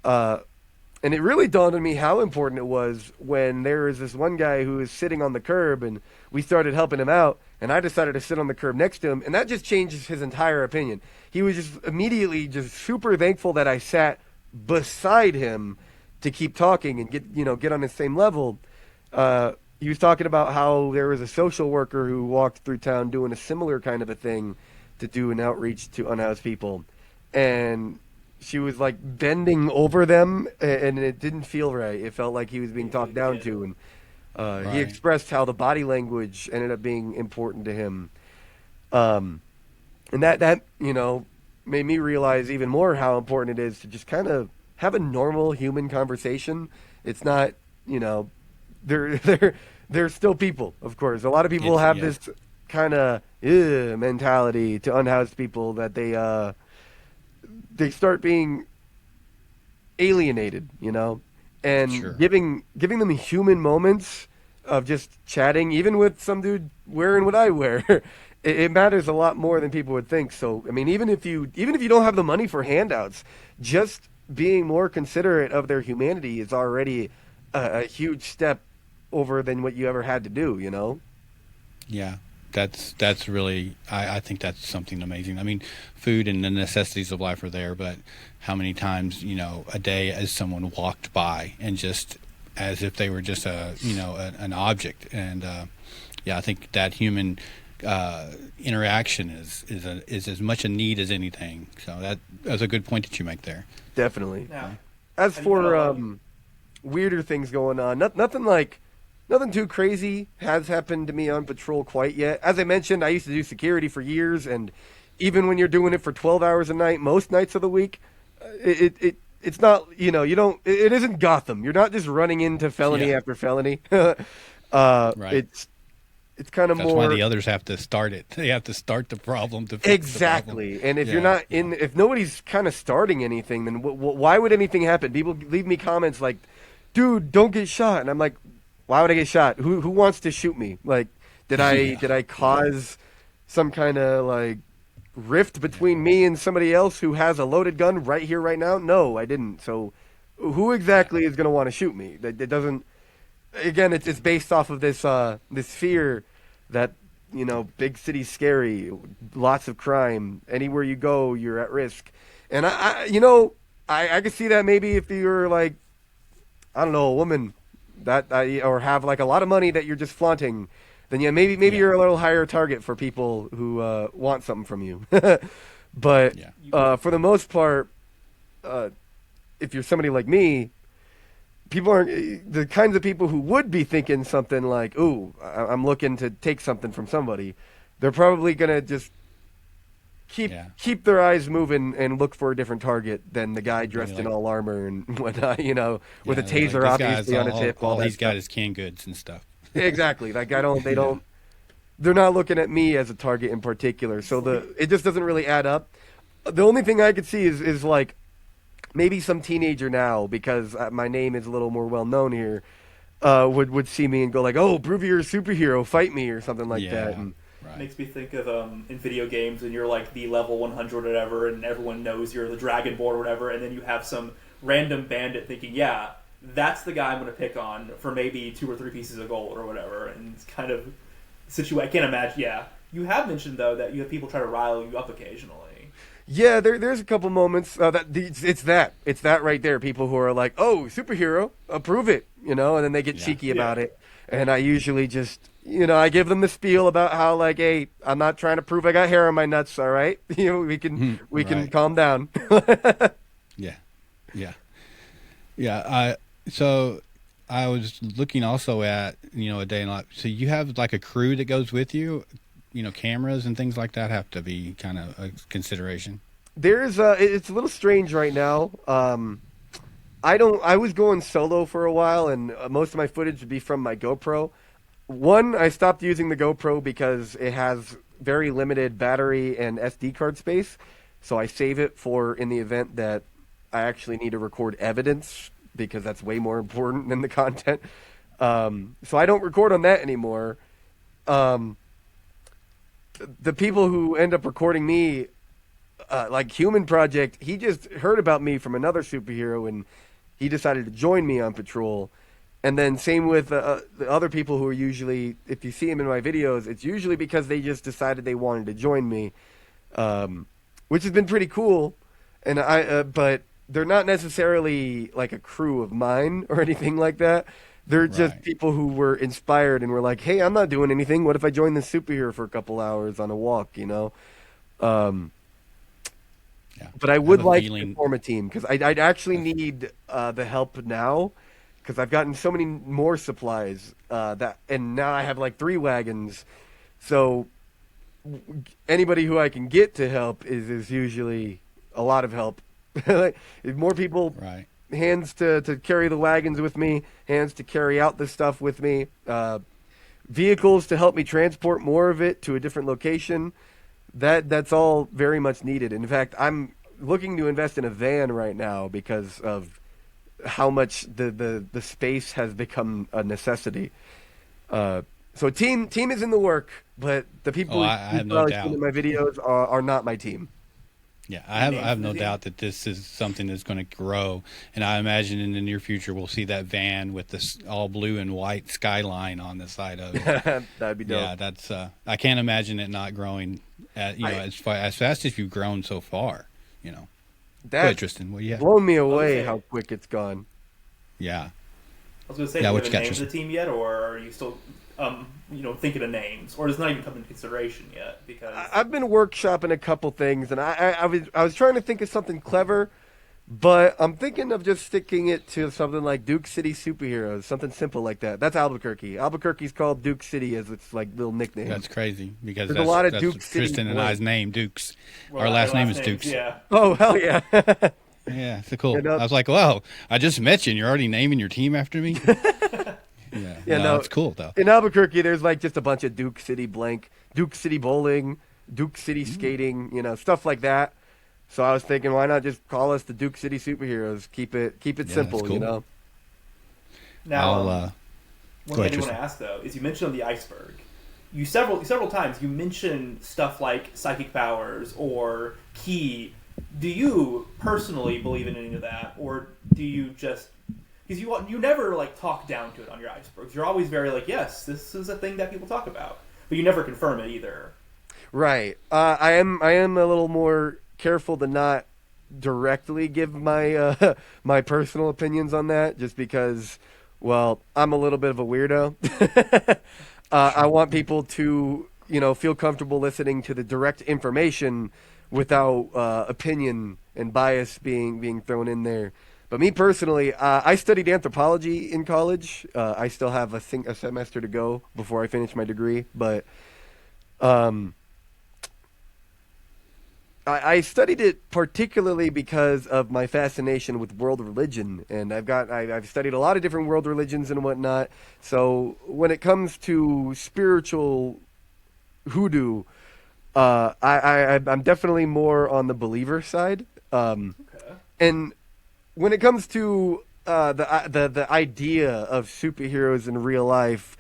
[SPEAKER 2] And it really dawned on me how important it was when there was this one guy who was sitting on the curb and we started helping him out, and I decided to sit on the curb next to him, and that just changes his entire opinion. He was just immediately just super thankful that I sat beside him to keep talking and get on the same level. He was talking about how there was a social worker who walked through town doing a similar kind of a thing to do an outreach to unhoused people. And she was like bending over them, and it didn't feel right. It felt like he was being talked down to. And
[SPEAKER 1] Right.
[SPEAKER 2] he expressed how the body language ended up being important to him. And that made me realize even more how important it is to just kind of have a normal human conversation. It's not, they're still people, of course. A lot of people have this kind of mentality to unhoused people that they start being alienated, and
[SPEAKER 1] Sure.
[SPEAKER 2] giving them human moments of just chatting, even with some dude wearing what I wear. It matters a lot more than people would think. So, I mean, even if you don't have the money for handouts, just being more considerate of their humanity is already a huge step over than what you ever had to do,
[SPEAKER 1] Yeah, that's really, I think that's something amazing. I mean, food and the necessities of life are there, but how many times, a day as someone walked by and just as if they were just an object. And I think that human interaction is as much a need as anything. So that's a good point that you make there.
[SPEAKER 2] Definitely.
[SPEAKER 3] Now,
[SPEAKER 2] As for weirder things going on, nothing too crazy has happened to me on patrol quite yet. As I mentioned, I used to do security for years, and even when you're doing it for 12 hours a night, most nights of the week, it's not, you know, you don't, it isn't Gotham. You're not just running into felony after felony.
[SPEAKER 1] Right.
[SPEAKER 2] It's kind of
[SPEAKER 1] That's
[SPEAKER 2] more.
[SPEAKER 1] why the others have to start it. They have to start the problem to fix
[SPEAKER 2] Exactly.
[SPEAKER 1] the problem.
[SPEAKER 2] And if you're not if nobody's kind of starting anything, then why would anything happen? People leave me comments like, dude, don't get shot. And I'm like, why would I get shot? Who wants to shoot me? Like, did I cause some kind of like rift between me and somebody else who has a loaded gun right here, right now? No, I didn't. So who exactly is going to want to shoot me? That doesn't. Again, it's based off of this fear that, you know, big city's scary, lots of crime. Anywhere you go, you're at risk. And I can see that maybe if you're like, I don't know, a woman or have like a lot of money that you're just flaunting, then maybe you're a little higher target for people who want something from you. But for the most part, if you're somebody like me, people aren't the kinds of people who would be thinking something like, "Ooh, I'm looking to take something from somebody." They're probably gonna just keep their eyes moving and look for a different target than the guy dressed in all armor and whatnot, you know, with a taser
[SPEAKER 1] like
[SPEAKER 2] obviously on his hip.
[SPEAKER 1] All he's got is canned goods and stuff.
[SPEAKER 2] Exactly. Like they're not looking at me as a target in particular. So it just doesn't really add up. The only thing I could see is like maybe some teenager now, because my name is a little more well known here, would see me and go like, "Oh, prove you're a superhero, fight me," or something like that. And,
[SPEAKER 3] makes me think of in video games when you're like the level 100 or whatever, and everyone knows you're the Dragonborn or whatever, and then you have some random bandit thinking, "Yeah, that's the guy I'm going to pick on for maybe 2 or 3 pieces of gold or whatever," and it's kind of I can't imagine. Yeah, you have mentioned though that you have people try to rile you up occasionally.
[SPEAKER 2] Yeah, there's a couple moments it's that right there. People who are like, "Oh, superhero, approve it," you know, and then they get cheeky about it. And I usually just, you know, I give them the spiel about how like, "Hey, I'm not trying to prove I got hair on my nuts. All right, you know, we can calm down."
[SPEAKER 1] So I was looking also at, you know, a day in life. So you have like a crew that goes with you. You know, cameras and things like that have to be kind of a consideration.
[SPEAKER 2] It's a little strange right now. I was going solo for a while, and most of my footage would be from my GoPro. One, I stopped using the GoPro because it has very limited battery and SD card space, so I save it for in the event that I actually need to record evidence, because that's way more important than the content. So I don't record on that anymore. The people who end up recording me, like Human Project, he just heard about me from another superhero and he decided to join me on patrol. And then same with the other people who are usually, if you see them in my videos, it's usually because they just decided they wanted to join me, which has been pretty cool. And but they're not necessarily like a crew of mine or anything like that. They're just people who were inspired and were like, "Hey, I'm not doing anything. What if I join this superhero for a couple hours on a walk?" You know. But I would like to form a team, because I'd actually need the help now, because I've gotten so many more supplies and now I have like 3 wagons. So anybody who I can get to help is usually a lot of help. More people. Hands to carry the wagons with me, hands to carry out the stuff with me, vehicles to help me transport more of it to a different location. That's all very much needed. In fact, I'm looking to invest in a van right now because of how much the space has become a necessity. So team is in the work, but the people who've probably seen in my videos are not my team.
[SPEAKER 1] Yeah, I have no doubt that this is something that's going to grow, and I imagine in the near future we'll see that van with this all blue and white Skyline on the side of it.
[SPEAKER 2] That'd be dope.
[SPEAKER 1] Yeah, that's I can't imagine it not growing as fast as you've grown so far. You know,
[SPEAKER 2] that's
[SPEAKER 1] Tristan. Well,
[SPEAKER 2] blown me away how quick it's gone.
[SPEAKER 1] Yeah.
[SPEAKER 3] I was going to say, do you have a name for the team yet, or are you still thinking of names, or does it not even come into consideration yet? Because
[SPEAKER 2] I've been workshopping a couple things, and I was trying to think of something clever, but I'm thinking of just sticking it to something like Duke City Superheroes, something simple like that. That's Albuquerque. Albuquerque's called Duke City as its like little nickname.
[SPEAKER 1] That's crazy, because
[SPEAKER 2] there's a lot of Duke
[SPEAKER 1] Tristan
[SPEAKER 2] City
[SPEAKER 1] and I's name, Dukes. Our last name is Dukes.
[SPEAKER 3] Yeah.
[SPEAKER 2] Oh hell yeah.
[SPEAKER 1] Yeah, so cool.
[SPEAKER 2] You know?
[SPEAKER 1] I was like, "Wow, I just met you, and you're already naming your team after me." Yeah, no, it's cool though.
[SPEAKER 2] In Albuquerque, there's like just a bunch of Duke City Duke City bowling, Duke City skating, stuff like that. So I was thinking, why not just call us the Duke City Superheroes? Keep it simple,
[SPEAKER 1] that's cool.
[SPEAKER 3] Now,
[SPEAKER 1] I'll,
[SPEAKER 3] one thing I do want to ask though is you mentioned the iceberg. You several times you mention stuff like psychic powers or ki. Do you personally believe in any of that, or do you just because you never like talk down to it on your icebergs? You're always very like, yes, this is a thing that people talk about, but you never confirm it either.
[SPEAKER 2] Right. I am a little more careful to not directly give my my personal opinions on that, just because, well, I'm a little bit of a weirdo. I want people to feel comfortable listening to the direct information without opinion and bias being thrown in there. But me personally, I studied anthropology in college. I still have a semester to go before I finish my degree, but I studied it particularly because of my fascination with world religion, and I've studied a lot of different world religions and whatnot. So when it comes to spiritual hoodoo, I'm definitely more on the believer side. And when it comes to the idea of superheroes in real life,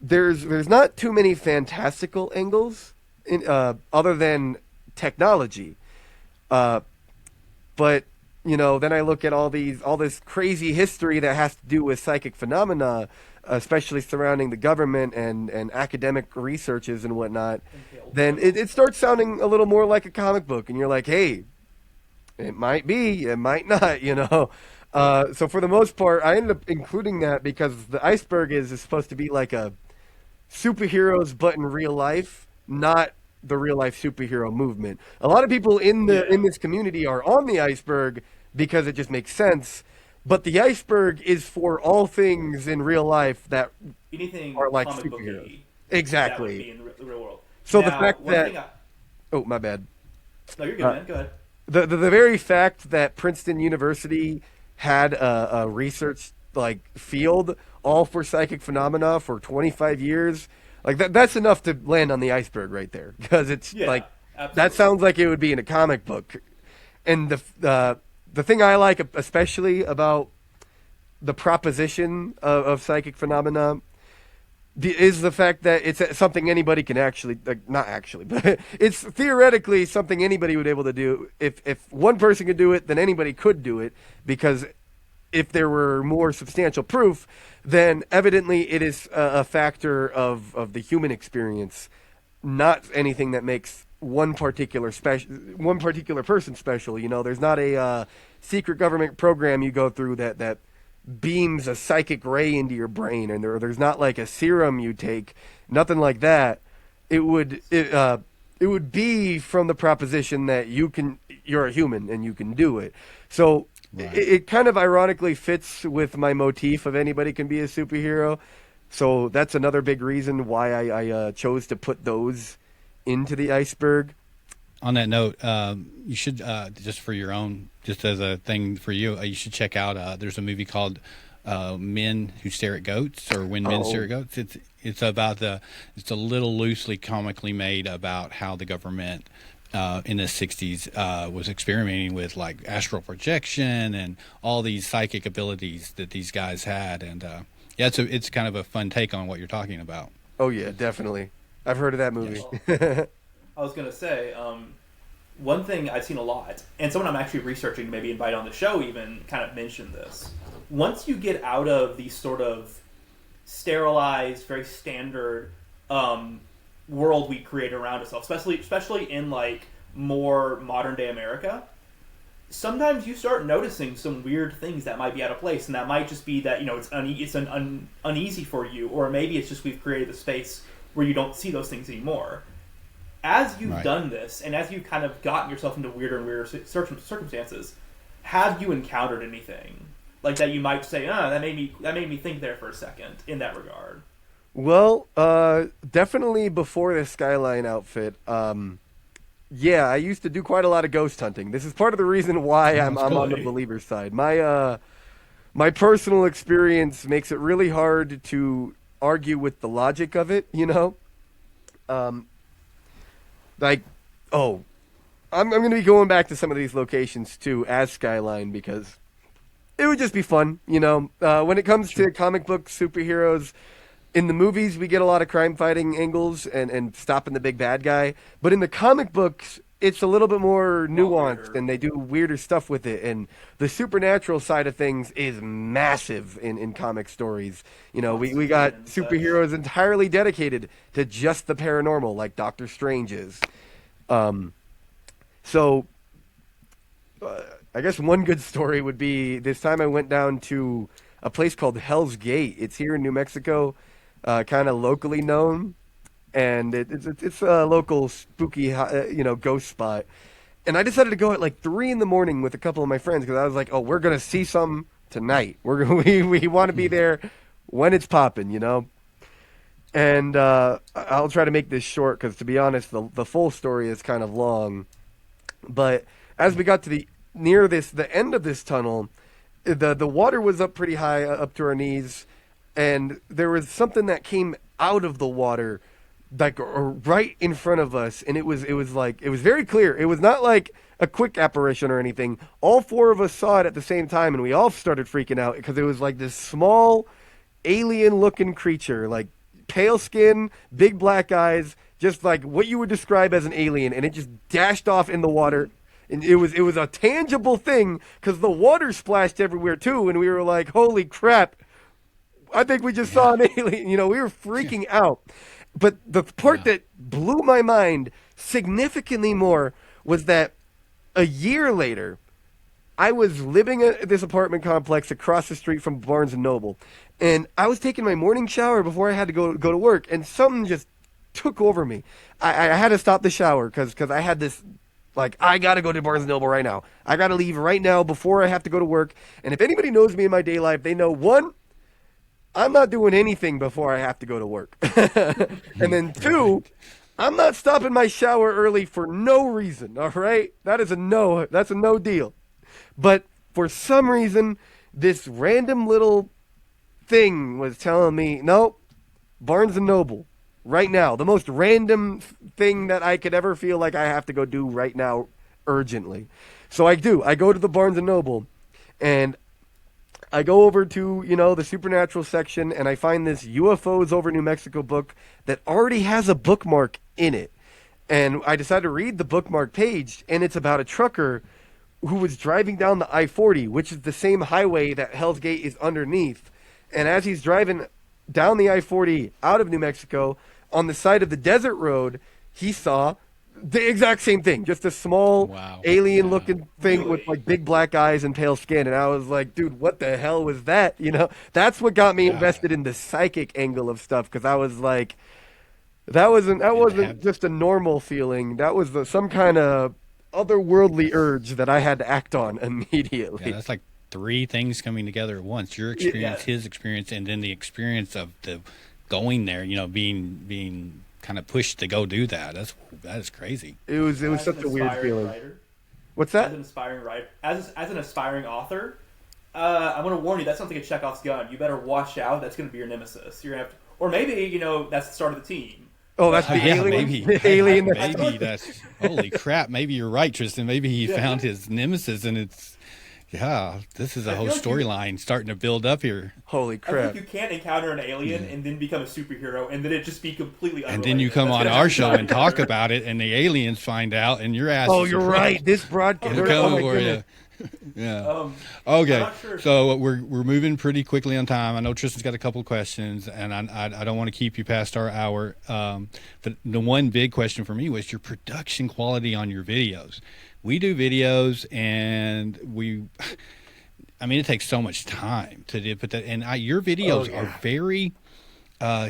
[SPEAKER 2] there's not too many fantastical angles other than technology, but then I look at all this crazy history that has to do with psychic phenomena, especially surrounding the government and academic researches and whatnot. Then it starts sounding a little more like a comic book, and you're like, hey, it might be, it might not, So for the most part, I ended up including that because the iceberg is supposed to be like a superheroes, but in real life, not the real life superhero movement. A lot of people in this community are on the iceberg because it just makes sense, but the iceberg is for all things in real life that
[SPEAKER 3] anything
[SPEAKER 2] are like
[SPEAKER 3] comic
[SPEAKER 2] superheroes.
[SPEAKER 3] Booky,
[SPEAKER 2] exactly.
[SPEAKER 3] that would be in the real world.
[SPEAKER 2] So
[SPEAKER 3] now,
[SPEAKER 2] the fact that
[SPEAKER 3] oh,
[SPEAKER 2] my bad.
[SPEAKER 3] No, you're good, man. Go ahead.
[SPEAKER 2] The very fact that Princeton University had a research field all for psychic phenomena for 25 years, that's enough to land on the iceberg right there, because it's
[SPEAKER 3] absolutely.
[SPEAKER 2] That sounds like it would be in a comic book. And the thing I like especially about the proposition of psychic phenomena is the fact that it's something anybody can actually, not actually, but it's theoretically something anybody would be able to do. If one person could do it, then anybody could do it, because if there were more substantial proof, then evidently it is a factor of the human experience, not anything that makes one particular person special. There's not a secret government program you go through that beams a psychic ray into your brain, and there's not like a serum you take, nothing like that. It would be from the proposition that you're a human and you can do it. So right. It kind of ironically fits with my motif of anybody can be a superhero. So that's another big reason why I chose to put those into the iceberg.
[SPEAKER 1] On that note, you should just for your own, just as a thing for you, you should check out. There's a movie called "Men Who Stare at Goats" or "When Men Stare at Goats." It's about it's a little loosely comically made about how the government in the '60s was experimenting with like astral projection and all these psychic abilities that these guys had, and it's kind of a fun take on what you're talking about.
[SPEAKER 2] Oh yeah, definitely. I've heard of that movie.
[SPEAKER 3] Yeah, I was going to say, one thing I've seen a lot, and someone I'm actually researching to maybe invite on the show even kind of mentioned this. Once you get out of the sort of sterilized, very standard world we create around us, especially in like more modern day America, sometimes you start noticing some weird things that might be out of place, and that might just be that it's uneasy for you, or maybe it's just we've created a space where you don't see those things anymore. As you've done this, and as you've kind of gotten yourself into weirder and weirder circumstances, have you encountered anything like that you might say, that made me think there for a second in that regard?
[SPEAKER 2] Well, definitely before the Skyline outfit, Yeah, I used to do quite a lot of ghost hunting. This is part of the reason why I'm on the
[SPEAKER 3] Really?
[SPEAKER 2] believer side. My personal experience makes it really hard to argue with the logic of it, you know? Um, like, oh, I'm going to be going back to some of these locations too as Skyline because it would just be fun, you know? When it comes to comic book superheroes, in the movies, we get a lot of crime fighting angles and stopping the big bad guy. But in the comic books, it's a little bit more nuanced
[SPEAKER 3] Weirder.
[SPEAKER 2] and they do weirder stuff with it. And the supernatural side of things is massive in comic stories. You know, we got
[SPEAKER 3] And such.
[SPEAKER 2] superheroes entirely dedicated to just the paranormal, like Doctor Strange is. Um, so I guess one good story would be this time I went down to a place called Hell's Gate. It's here in New Mexico, kind of locally known, and it's a local spooky, ghost spot. And I decided to go at like 3 in the morning with a couple of my friends because I was like, "Oh, we're gonna see some tonight. We want to be there when it's popping, you know." And I'll try to make this short because, to be honest, the full story is kind of long. But as we got to the end of this tunnel, the water was up pretty high, up to our knees, and there was something that came out of the water, like right in front of us, and it was very clear. It was not like a quick apparition or anything. All 4 of us saw it at the same time, and we all started freaking out because it was like this small, alien-looking creature, like pale skin, big black eyes, just like what you would describe as an alien, and it just dashed off in the water. And it was a tangible thing because the water splashed everywhere too, and we were like, "Holy crap! I think we just saw an alien." You know, we were freaking out. But the part that blew my mind significantly more was that a year later, I was living at this apartment complex across the street from Barnes and Noble, and I was taking my morning shower before I had to go to work, and something just took over me. I had to stop the shower because I had this. Like, I got to go to Barnes & Noble right now. I got to leave right now before I have to go to work. And if anybody knows me in my day life, they know, one, I'm not doing anything before I have to go to work. And then 2, I'm not stopping my shower early for no reason, all right? That's a no deal. But for some reason, this random little thing was telling me, no, Barnes & Noble. Right now, the most random thing that I could ever feel like I have to go do right now urgently. So I do. I go to the Barnes & Noble, and I go over to, the supernatural section, and I find this UFOs over New Mexico book that already has a bookmark in it. And I decided to read the bookmark page, and it's about a trucker who was driving down the I-40, which is the same highway that Hell's Gate is underneath. And as he's driving down the I-40 out of New Mexico, on the side of the desert road, he saw the exact same thing, just a small alien-looking thing with like big black eyes and pale skin. And I was like, dude, what the hell was that? That's what got me invested in the psychic angle of stuff, because I was like, that wasn't just a normal feeling. That was some kind of otherworldly urge that I had to act on immediately.
[SPEAKER 1] Yeah, that's like 3 things coming together at once: your experience, his experience, and then the experience of the going there. Being kind of pushed to go do that. That is crazy.
[SPEAKER 2] It was such a weird feeling.
[SPEAKER 3] Writer,
[SPEAKER 2] What's that?
[SPEAKER 3] As an aspiring writer, as an aspiring author, I'm going to warn you. That's something like a Chekhov's gun. You better watch out. That's going to be your nemesis. You're going to have to, or maybe that's the start of the team.
[SPEAKER 2] Oh, that's the alien.
[SPEAKER 1] Maybe.
[SPEAKER 2] The alien.
[SPEAKER 1] Maybe that's holy crap. Maybe you're right, Tristan. Maybe he found his nemesis, and it's this is a whole storyline starting to build up here.
[SPEAKER 2] Holy
[SPEAKER 3] I
[SPEAKER 2] crap!
[SPEAKER 3] think you can't encounter an alien and then become a superhero, and then it just be completely unrelated.
[SPEAKER 1] And then you come on our show and talk about it, and the aliens find out, and your ass.
[SPEAKER 2] Oh, you're right. This broadcast.
[SPEAKER 1] They're coming for you. Yeah. Okay.
[SPEAKER 3] Sure.
[SPEAKER 1] So we're moving pretty quickly on time. I know Tristan's got a couple of questions, and I don't want to keep you past our hour. But the one big question for me was your production quality on your videos. We do videos, and it takes so much time to do, but your videos are very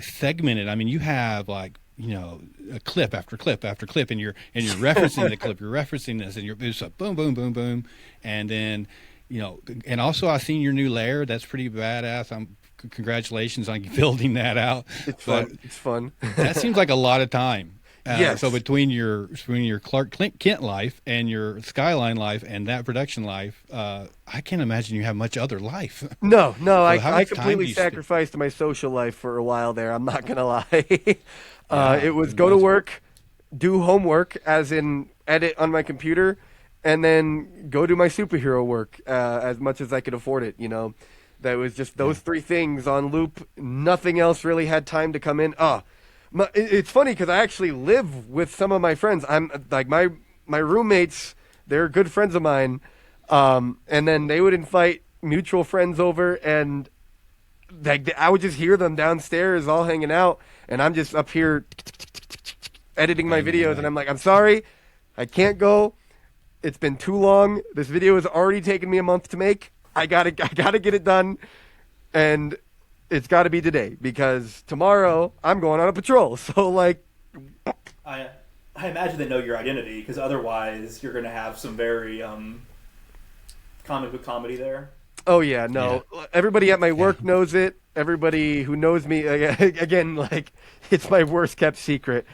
[SPEAKER 1] segmented. I mean, you have like, a clip after clip after clip, and you're referencing the clip, you're referencing this, and it's a boom, boom, boom, boom, and then, and also I've seen your new lair. That's pretty badass. Congratulations on building that out.
[SPEAKER 2] It's fun. It's fun.
[SPEAKER 1] That seems like a lot of time.
[SPEAKER 2] Yes.
[SPEAKER 1] So between your Clark Kent life and your Skyline life and that production life, I can't imagine you have much other life.
[SPEAKER 2] No,
[SPEAKER 1] So
[SPEAKER 2] I
[SPEAKER 1] how much time do
[SPEAKER 2] completely
[SPEAKER 1] you spend-
[SPEAKER 2] sacrificed my social life for a while there. I'm not gonna lie.
[SPEAKER 1] Yeah,
[SPEAKER 2] It was
[SPEAKER 1] I
[SPEAKER 2] go to
[SPEAKER 1] imagine.
[SPEAKER 2] work, do homework, as in edit on my computer, and then go do my superhero work as much as I could afford it. That was just those three things on loop. Nothing else really had time to come in. It's funny because I actually live with some of my friends. I'm like my roommates. They're good friends of mine, and then they would invite mutual friends over, and like I would just hear them downstairs all hanging out, and I'm just up here editing my
[SPEAKER 1] Banging
[SPEAKER 2] videos,
[SPEAKER 1] away.
[SPEAKER 2] and I'm like, I'm sorry, I can't go. It's been too long. This video has already taken me a month to make. I gotta get it done, and it's got to be today because tomorrow I'm going on a patrol. So like,
[SPEAKER 3] I imagine they know your identity because otherwise you're going to have some very comic book comedy there.
[SPEAKER 2] oh yeah, no, everybody at my work knows it. Everybody who knows me, again, like it's my worst kept secret.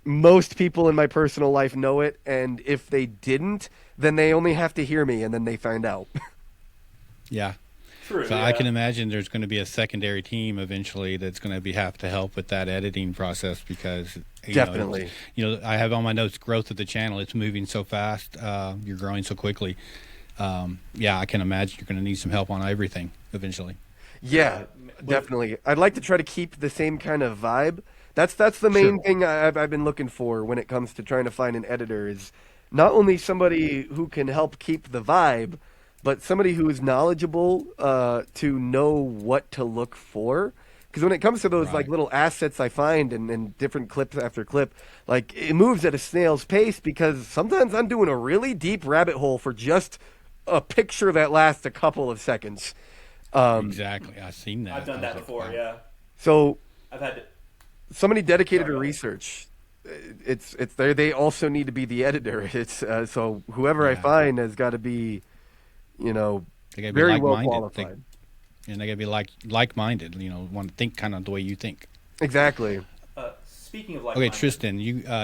[SPEAKER 2] Most people in my personal life know it, and if they didn't, then they only have to hear me, and then they find out.
[SPEAKER 1] Yeah.
[SPEAKER 3] True.
[SPEAKER 1] So
[SPEAKER 3] yeah.
[SPEAKER 1] I can imagine there's going to be a secondary team eventually that's going to have to help with that editing process because
[SPEAKER 2] Definitely.
[SPEAKER 1] I have on my notes growth of the channel. It's moving so fast. You're growing so quickly. I can imagine you're going to need some help on everything eventually.
[SPEAKER 2] Yeah, definitely. I'd like to try to keep the same kind of vibe. That's the main thing I've been looking for when it comes to trying to find an editor is not only somebody who can help keep the vibe, but somebody who is knowledgeable to know what to look for. Because when it comes to those like little assets I find and different clips after clip, like it moves at a snail's pace because sometimes I'm doing a really deep rabbit hole for just a picture that lasts a couple of seconds.
[SPEAKER 1] Exactly. I've seen that.
[SPEAKER 3] I've done that before. Yeah.
[SPEAKER 2] So
[SPEAKER 3] I've had to.
[SPEAKER 2] somebody dedicated to
[SPEAKER 3] Sorry.
[SPEAKER 2] research. It's there. They also need to be the editor. It's so whoever I find has got to be,
[SPEAKER 1] They gotta be
[SPEAKER 2] very well
[SPEAKER 1] like-minded.
[SPEAKER 2] qualified.
[SPEAKER 1] And they got to be like-minded. Want to think kind of the way you think.
[SPEAKER 2] Exactly.
[SPEAKER 3] Speaking of like.
[SPEAKER 1] Okay, Tristan.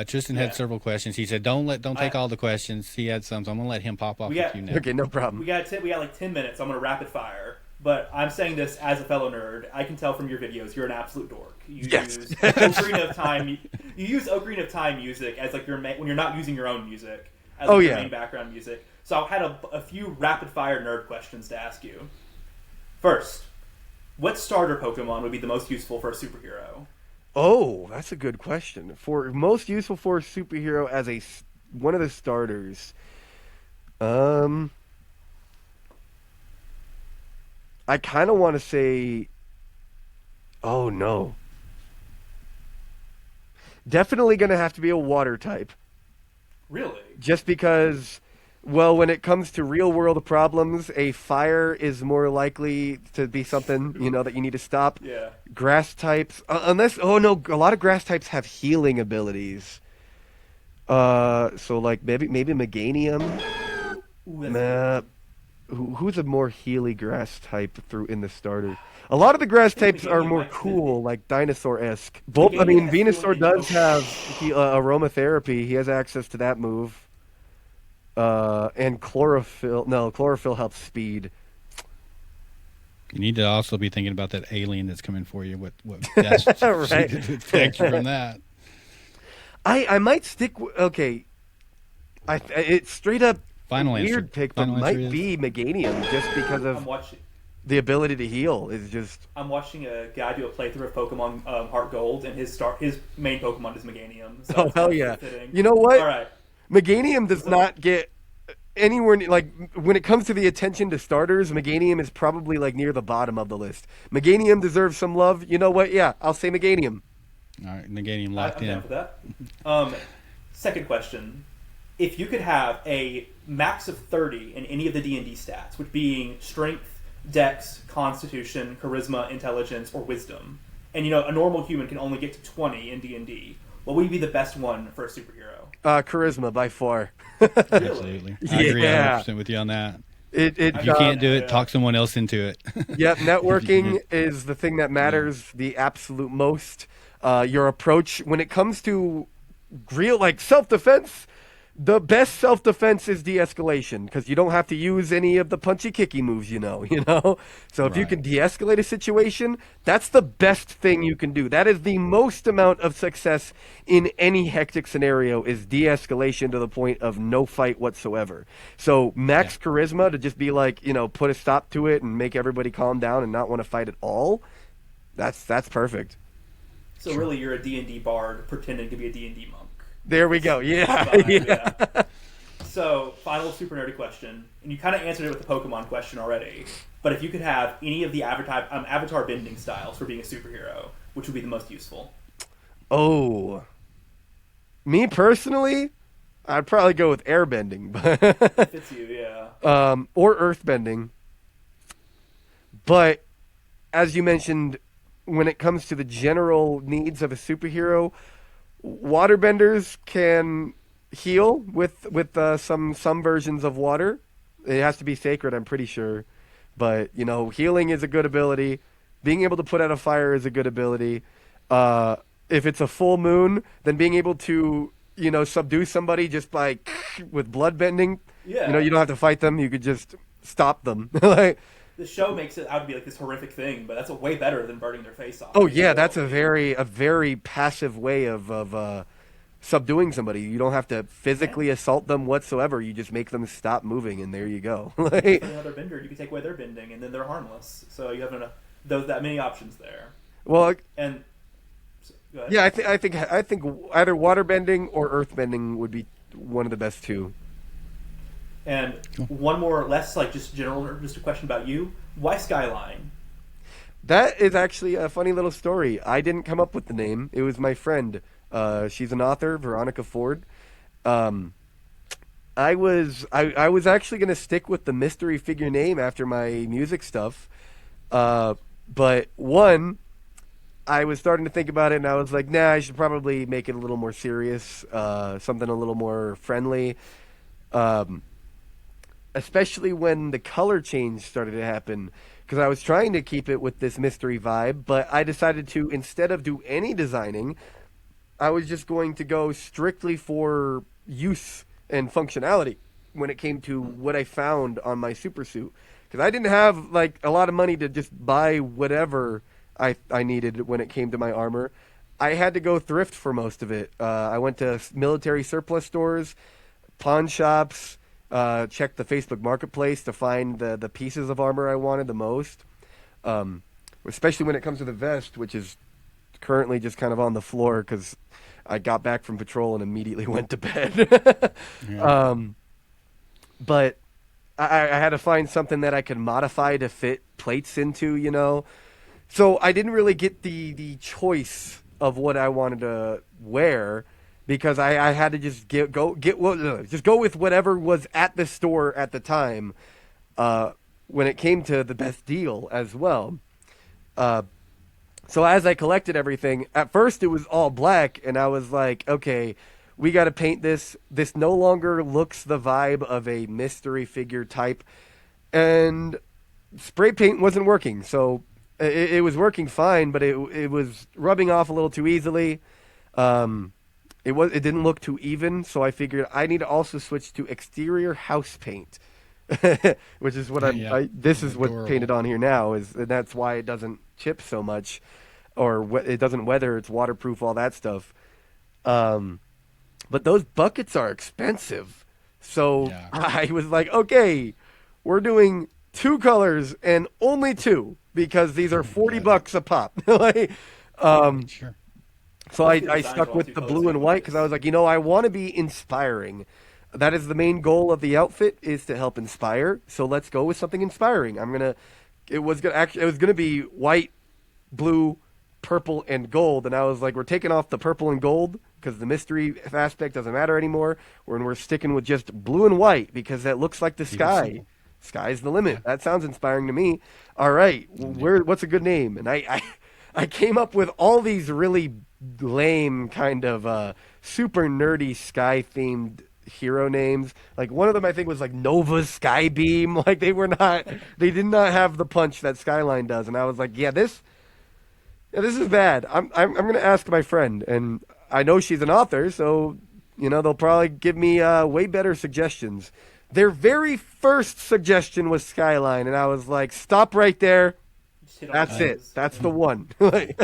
[SPEAKER 1] Tristan
[SPEAKER 3] Yeah.
[SPEAKER 1] had several questions. He said, "Don't take all the questions." He had some, so I'm gonna let him pop off
[SPEAKER 3] We
[SPEAKER 1] with
[SPEAKER 3] got-
[SPEAKER 1] you now.
[SPEAKER 2] Okay, no problem.
[SPEAKER 3] We got like 10 minutes. I'm gonna rapid fire. But I'm saying this as a fellow nerd. I can tell from your videos you're an absolute dork. You
[SPEAKER 2] Yes.
[SPEAKER 3] use Ocarina of Time. You use Ocarina of Time music as like when you're not using your own music as your main background music. So I had a few rapid fire nerd questions to ask you. First, what starter Pokemon would be the most useful for a superhero?
[SPEAKER 2] Oh, that's a good question. For most useful for a superhero as one of the starters. I kind of want to say, oh no. Definitely going to have to be a water type.
[SPEAKER 3] Really?
[SPEAKER 2] Just because, well, when it comes to real world problems, a fire is more likely to be something, that you need to stop.
[SPEAKER 3] Yeah.
[SPEAKER 2] Grass types, unless, oh no, a lot of grass types have healing abilities. So like maybe Meganium.
[SPEAKER 3] Ooh, that's
[SPEAKER 2] Who's a more healy grass type in the starter? A lot of the grass types are more cool, like dinosaur-esque. Venusaur does have aromatherapy. He has access to that move. And chlorophyll. No, chlorophyll helps speed.
[SPEAKER 1] You need to also be thinking about that alien that's coming for you. What that's
[SPEAKER 2] Right.
[SPEAKER 1] protect you from that.
[SPEAKER 2] I might stick. Okay, it's straight up
[SPEAKER 1] Final answer.
[SPEAKER 2] weird pick, but
[SPEAKER 1] Final answer
[SPEAKER 2] might
[SPEAKER 1] is-
[SPEAKER 2] be Meganium just because
[SPEAKER 3] I'm
[SPEAKER 2] of
[SPEAKER 3] watching.
[SPEAKER 2] the ability to heal. Is just
[SPEAKER 3] I'm watching a guy do a playthrough of Pokemon Heart Gold, and his main Pokemon is Meganium. So
[SPEAKER 2] oh
[SPEAKER 3] it's
[SPEAKER 2] hell
[SPEAKER 3] kind of
[SPEAKER 2] yeah!
[SPEAKER 3] fitting.
[SPEAKER 2] You know what?
[SPEAKER 3] All right.
[SPEAKER 2] Meganium does not get anywhere like when it comes to the attention to starters. Meganium is probably like near the bottom of the list. Meganium deserves some love. You know what? Yeah, I'll say Meganium.
[SPEAKER 1] All right, Meganium locked
[SPEAKER 3] I'm down
[SPEAKER 1] in.
[SPEAKER 3] for that. Second question: if you could have a max of 30 in any of the D&D stats, which being Strength, Dex, Constitution, Charisma, Intelligence, or Wisdom, and a normal human can only get to 20 in D&D, what would be the best one for a superhero?
[SPEAKER 2] Charisma by far.
[SPEAKER 1] Absolutely, I agree
[SPEAKER 2] Yeah.
[SPEAKER 1] 100% with you on that.
[SPEAKER 2] It
[SPEAKER 1] If you can't do it, talk someone else into it.
[SPEAKER 2] Yep, networking is the thing that matters the absolute most. your approach when it comes to real like self-defense. The best self-defense is de-escalation because you don't have to use any of the punchy-kicky moves, you know? So if you can de-escalate a situation, that's the best thing you can do. That is the most amount of success in any hectic scenario is de-escalation to the point of no fight whatsoever. So max charisma to just be like, put a stop to it and make everybody calm down and not want to fight at all, that's perfect.
[SPEAKER 3] So really you're a D&D bard pretending to be a D&D monk.
[SPEAKER 2] There we go. Yeah.
[SPEAKER 3] So, final super nerdy question, and you kind of answered it with the Pokemon question already. But if you could have any of the avatar bending styles for being a superhero, which would be the most useful?
[SPEAKER 2] Oh, me personally, I'd probably go with airbending,
[SPEAKER 3] It fits you, yeah.
[SPEAKER 2] Or earthbending. But as you mentioned, when it comes to the general needs of a superhero, waterbenders can heal with some versions of water. It has to be sacred, I'm pretty sure. But, healing is a good ability. Being able to put out a fire is a good ability. If it's a full moon, then being able to, subdue somebody just by with blood bending.
[SPEAKER 3] Yeah.
[SPEAKER 2] You don't have to fight them. You could just stop them. Like,
[SPEAKER 3] the show makes it out to be like this horrific thing, but that's way better than burning their face off.
[SPEAKER 2] oh yeah, that's a very passive way of subduing somebody. You don't have to physically assault them whatsoever. You just make them stop moving, and there you go. Like,
[SPEAKER 3] another bender, you can take away their bending, and then they're harmless. So you have that many options there.
[SPEAKER 2] Well,
[SPEAKER 3] and go ahead.
[SPEAKER 2] yeah, I think either waterbending or earthbending would be one of the best two.
[SPEAKER 3] And one more, less like just a question about you. Why Skyline?
[SPEAKER 2] That is actually a funny little story. I didn't come up with the name. It was my friend. She's an author, Veronica Ford. I was actually going to stick with the mystery figure name after my music stuff. But one, I was starting to think about it, and I was like, nah, I should probably make it a little more serious, something a little more friendly. Especially when the color change started to happen, because I was trying to keep it with this mystery vibe, but I decided to, instead of do any designing, I was just going to go strictly for use and functionality when it came to what I found on my super suit. Because I didn't have like a lot of money to just buy whatever I needed when it came to my armor. I had to go thrift for most of it. I went to military surplus stores, pawn shops, checked the Facebook Marketplace to find the pieces of armor I wanted the most. Especially when it comes to the vest, which is currently just kind of on the floor because I got back from patrol and immediately went to bed.
[SPEAKER 1] Yeah.
[SPEAKER 2] But I had to find something that I could modify to fit plates into. So I didn't really get the choice of what I wanted to wear because I had to just go with whatever was at the store at the time when it came to the best deal as well. So as I collected everything, at first it was all black, and I was like, okay, we got to paint this. This no longer looks the vibe of a mystery figure type, and spray paint wasn't working. So it was working fine, but it was rubbing off a little too easily. It didn't look too even, so I figured I need to also switch to exterior house paint, which is what this is what's painted on here now, and that's why it doesn't chip so much, or it doesn't weather. It's waterproof, all that stuff. But those buckets are expensive, so I was like, okay, we're doing 2 colors and only 2 because these are $40 a pop.
[SPEAKER 1] Sure.
[SPEAKER 2] So I stuck with the blue and white because I was like, I want to be inspiring. That is the main goal of the outfit, is to help inspire. So let's go with something inspiring. It was gonna be white, blue, purple, and gold. And I was like, we're taking off the purple and gold because the mystery aspect doesn't matter anymore. We're sticking with just blue and white because that looks like the sky. Sky's the limit. That sounds inspiring to me. All right, what's a good name? And I came up with all these really lame kind of super nerdy sky themed hero names. Like one of them I think was like Nova Skybeam. Like they did not have the punch that Skyline does. And I was like, yeah, this Yeah, this is bad. I'm going to ask my friend, and I know she's an author, so they'll probably give me way better suggestions. Their very first suggestion was Skyline, and I was like, "Stop right there.
[SPEAKER 3] Just hit on the
[SPEAKER 2] That's it.
[SPEAKER 3] nose.
[SPEAKER 2] That's the one." Like,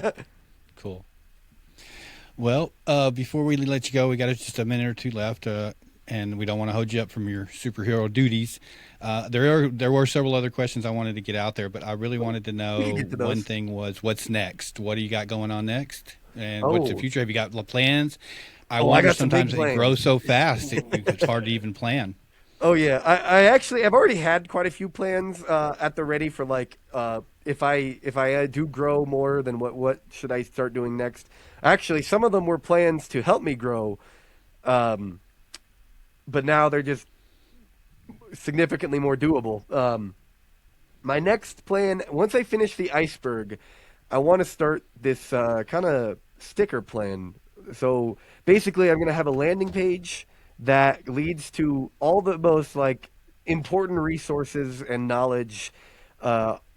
[SPEAKER 1] Cool. Well, before we let you go, we got just a minute or two left, and we don't want to hold you up from your superhero duties. There were several other questions I wanted to get out there, but I really wanted to
[SPEAKER 2] we can
[SPEAKER 1] know
[SPEAKER 2] get to
[SPEAKER 1] one
[SPEAKER 2] those.
[SPEAKER 1] thing was what's next. What do you got going on next, and what's the
[SPEAKER 2] Oh,
[SPEAKER 1] future? Have you got plans? I
[SPEAKER 2] oh, I
[SPEAKER 1] wonder
[SPEAKER 2] got some big
[SPEAKER 1] sometimes they grow
[SPEAKER 2] plans.
[SPEAKER 1] so fast it's hard to even plan.
[SPEAKER 2] Oh yeah, I actually I've already had quite a few plans at the ready for like if I do grow more, then what should I start doing next? Actually, some of them were plans to help me grow, um, but now they're just significantly more doable. My next plan, once I finish the iceberg, I want to start this kind of sticker plan. So basically, I'm going to have a landing page that leads to all the most like important resources and knowledge,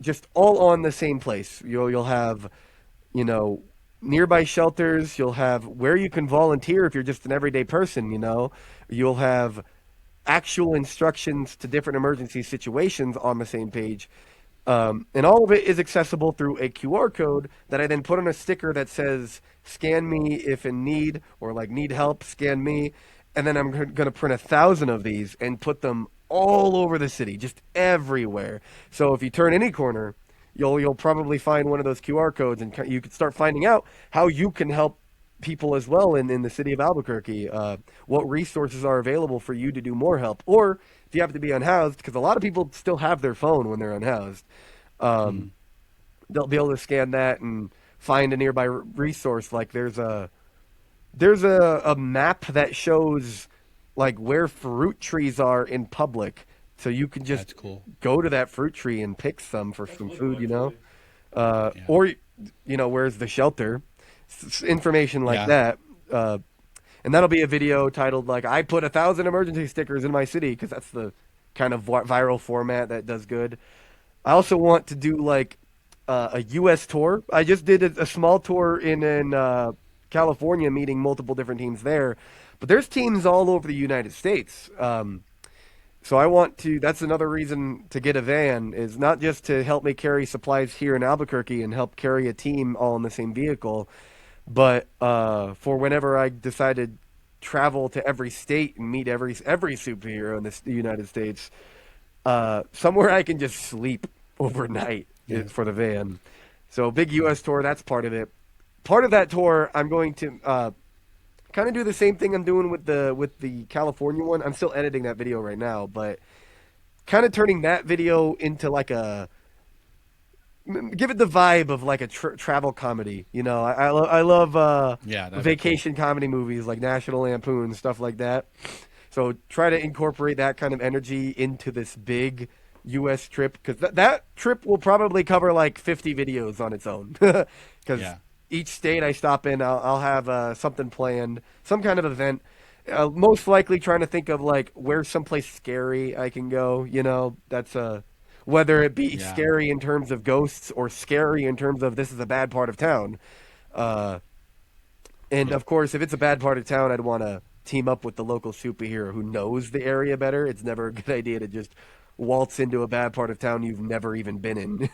[SPEAKER 2] just all on the same place. You'll have, you know, nearby shelters. You'll have where you can volunteer if you're just an everyday person. You'll have actual instructions to different emergency situations on the same page. And all of it is accessible through a QR code that I then put on a sticker that says, scan me if in need, or like need help, scan me. And then I'm going to print 1,000 of these and put them all over the city, just everywhere. So if you turn any corner, you'll probably find one of those QR codes, and you can start finding out how you can help people as well in the city of Albuquerque. What resources are available for you to do more help, or if you have to be unhoused, because a lot of people still have their phone when they're unhoused. Um,
[SPEAKER 1] Mhm.
[SPEAKER 2] they'll be able to scan that and find a nearby resource. Like there's a map that shows like where fruit trees are in public, so you can just
[SPEAKER 1] That's cool.
[SPEAKER 2] go to that fruit tree and pick some for
[SPEAKER 3] That's
[SPEAKER 2] some
[SPEAKER 3] really cool,
[SPEAKER 2] food.
[SPEAKER 3] actually.
[SPEAKER 1] Yeah.
[SPEAKER 2] Or where's the shelter, information like
[SPEAKER 1] Yeah.
[SPEAKER 2] that. Uh, and that'll be a video titled like "I put 1,000 emergency stickers in my city," because that's the kind of viral format that does good. I also want to do like a U.S. tour. I just did a small tour in California, meeting multiple different teams there. But there's teams all over the United States. So I want to. That's another reason to get a van, is not just to help me carry supplies here in Albuquerque and help carry a team all in the same vehicle, but for whenever I decided travel to every state and meet every superhero in the United States, somewhere I can just sleep overnight
[SPEAKER 1] Yeah.
[SPEAKER 2] for the van. So big U.S. tour, that's part of it. Part of that tour, I'm going to kind of do the same thing I'm doing with the California one. I'm still editing that video right now, but kind of turning that video into like give it the vibe of like a travel comedy. I love
[SPEAKER 1] Yeah. That'd be cool.
[SPEAKER 2] vacation comedy movies like National Lampoon, stuff like that. So try to incorporate that kind of energy into this big U.S. trip, because that trip will probably cover like 50 videos on its own. Because
[SPEAKER 1] Yeah.
[SPEAKER 2] each state I stop in, I'll have something planned, some kind of event. Most likely trying to think of like where's someplace scary I can go. That's whether it be
[SPEAKER 1] Yeah.
[SPEAKER 2] scary in terms of ghosts or scary in terms of this is a bad part of town. Uh, and of course, if it's a bad part of town, I'd want to team up with the local superhero who knows the area better. It's never a good idea to just waltz into a bad part of town you've never even been in,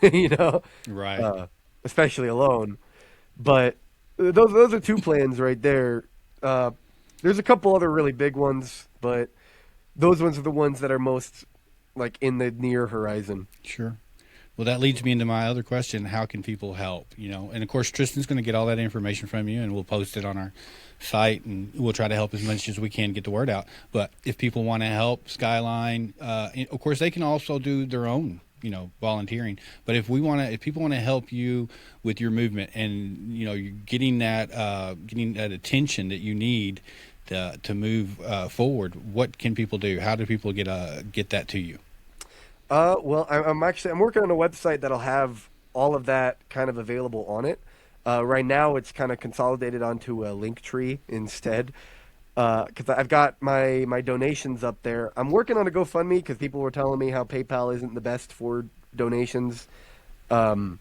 [SPEAKER 1] Right.
[SPEAKER 2] uh, especially alone. But those are two plans right there. Uh, there's a couple other really big ones, but those ones are the ones that are most like in the near horizon.
[SPEAKER 1] Sure. Well, that leads me into my other question. How can people help? And of course, Tristan's going to get all that information from you, and we'll post it on our site, and we'll try to help as much as we can get the word out. But if people want to help Skyline, of course, they can also do their own, volunteering. But if people want to help you with your movement, and you're getting that attention that you need to move forward, what can people do? How do people get that to you?
[SPEAKER 2] Well, I'm working on a website that'll have all of that kind of available on it. Right now, it's kind of consolidated onto a link tree instead. Because I've got my donations up there. I'm working on a GoFundMe because people were telling me how PayPal isn't the best for donations. Um,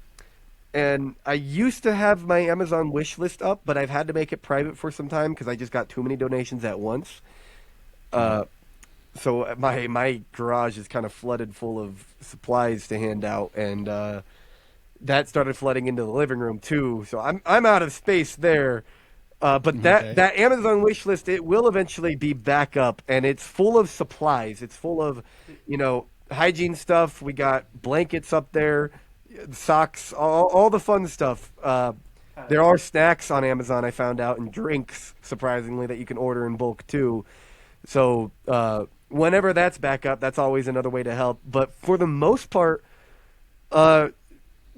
[SPEAKER 2] and I used to have my Amazon wish list up, but I've had to make it private for some time because I just got too many donations at once. So my garage is kind of flooded full of supplies to hand out, and that started flooding into the living room too. So I'm out of space there. But that Amazon wish list, it will eventually be back up, and it's full of supplies. It's full of, hygiene stuff. We got blankets up there, socks, all the fun stuff. There are snacks on Amazon, I found out, and drinks, surprisingly, that you can order in bulk too. So whenever that's back up, that's always another way to help. But for the most part,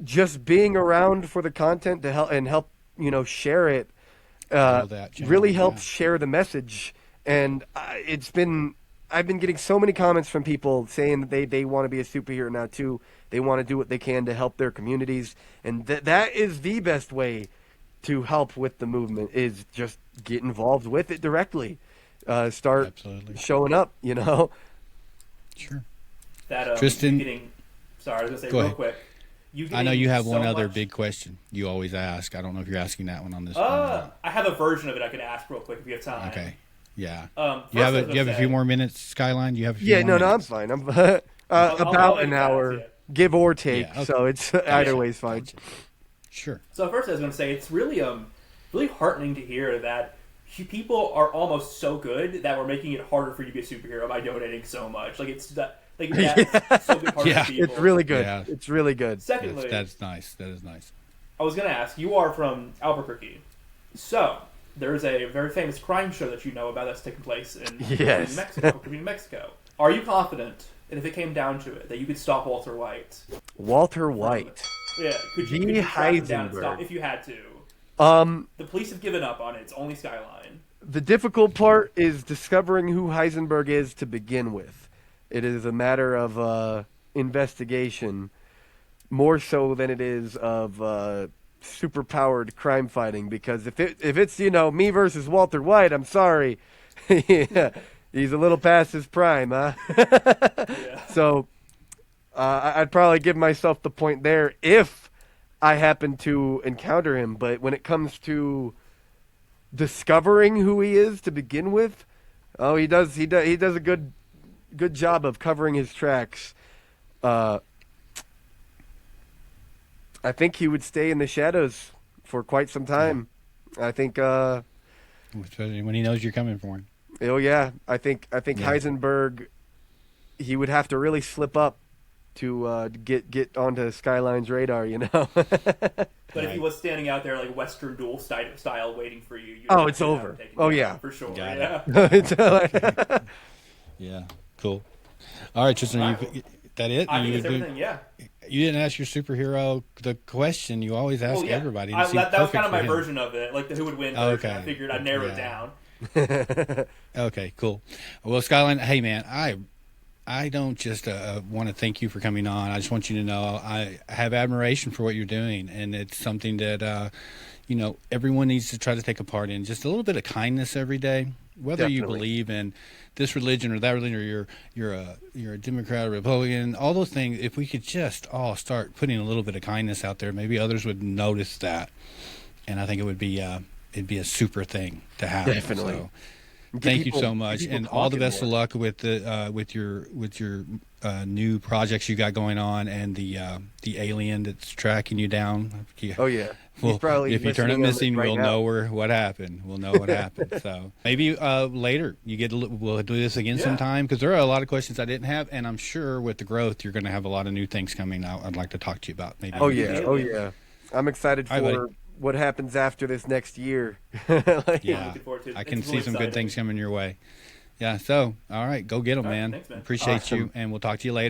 [SPEAKER 2] just being around for the content to help share it really helps share the message. And I've been getting so many comments from people saying that they want to be a superhero now too. They want to do what they can to help their communities, and that is the best way to help with the movement, is just get involved with it directly. Start showing up,
[SPEAKER 1] Sure.
[SPEAKER 3] That
[SPEAKER 1] Tristan,
[SPEAKER 3] sorry, I was gonna say real quick.
[SPEAKER 1] I know you have one other big question you always ask. I don't know if you're asking that one on this.
[SPEAKER 3] I have a version of it I could ask real quick if you have time.
[SPEAKER 1] Okay. Yeah.
[SPEAKER 3] You have
[SPEAKER 1] a few more minutes, Skyline? You have a few more
[SPEAKER 2] minutes? I'm fine. I'm about an hour, give or take.
[SPEAKER 1] Yeah, okay.
[SPEAKER 2] So it's either way is fine.
[SPEAKER 1] Sure.
[SPEAKER 3] So first, I was going to say it's really really heartening to hear that people are almost so good that we're making it harder for you to be a superhero by donating so much. Like it's that. Like that's so good for people.
[SPEAKER 2] It's really good.
[SPEAKER 1] Yeah.
[SPEAKER 2] It's really good.
[SPEAKER 3] Secondly,
[SPEAKER 1] that's nice. That is nice.
[SPEAKER 3] I was going to ask, you are from Albuquerque, so there's a very famous crime show that you know about that's taking place in Albuquerque, New Mexico. Are you confident that if it came down to it, that you could stop Walter White?
[SPEAKER 2] Walter White.
[SPEAKER 3] Yeah, could you track him down and stop if you had to? The police have given up on it. It's only Skyline.
[SPEAKER 2] The difficult part is discovering who Heisenberg is to begin with. It is a matter of investigation, more so than it is of super-powered crime fighting. Because if it's me versus Walter White, I'm sorry, he's a little past his prime, huh?
[SPEAKER 3] Yeah.
[SPEAKER 2] So I'd probably give myself the point there if I happen to encounter him. But when it comes to discovering who he is to begin with, he does a good job of covering his tracks. I think he would stay in the shadows for quite some time. I think
[SPEAKER 1] especially when he knows you're coming for him.
[SPEAKER 2] Oh yeah, I think Heisenberg, he would have to really slip up to get onto Skyline's radar,
[SPEAKER 3] But if he was standing out there like Western Duel style waiting for you,
[SPEAKER 2] it's over. Oh yeah,
[SPEAKER 3] for sure.
[SPEAKER 1] Got
[SPEAKER 3] Yeah.
[SPEAKER 1] Yeah. Cool. All right, Tristan. That it?
[SPEAKER 3] I think it's everything. Yeah.
[SPEAKER 1] You didn't ask your superhero the question you always ask everybody.
[SPEAKER 3] That was kind of my version of it, like the who would win version. Okay. I figured I'd narrow it down.
[SPEAKER 1] Okay, cool. Well, Skyline, hey man, I don't just want to thank you for coming on. I just want you to know I have admiration for what you're doing, and it's something that everyone needs to try to take a part in. Just a little bit of kindness every day, whether
[SPEAKER 2] Definitely.
[SPEAKER 1] you believe in this religion or that religion, or you're a Democrat or Republican, all those things. If we could just all start putting a little bit of kindness out there, maybe others would notice that, and I think it would be it'd be a super thing to happen.
[SPEAKER 2] Definitely.
[SPEAKER 1] So, thank you so much, and all the best of luck with the with your new projects you got going on, and the alien that's tracking you down.
[SPEAKER 2] Oh yeah.
[SPEAKER 1] Well, if you turn it missing, we'll know what happened. We'll know what happened. So maybe later we'll do this again sometime, because there are a lot of questions I didn't have, and I'm sure with the growth you're going to have a lot of new things coming out. I'd like to talk to you about. Maybe.
[SPEAKER 2] Oh yeah. I'm excited for what happens after this next year.
[SPEAKER 1] Yeah, I can see some good things coming your way. Yeah. So all right, go get them, man.
[SPEAKER 3] Thanks, man.
[SPEAKER 1] Appreciate
[SPEAKER 2] Awesome.
[SPEAKER 1] you, and we'll talk to you later.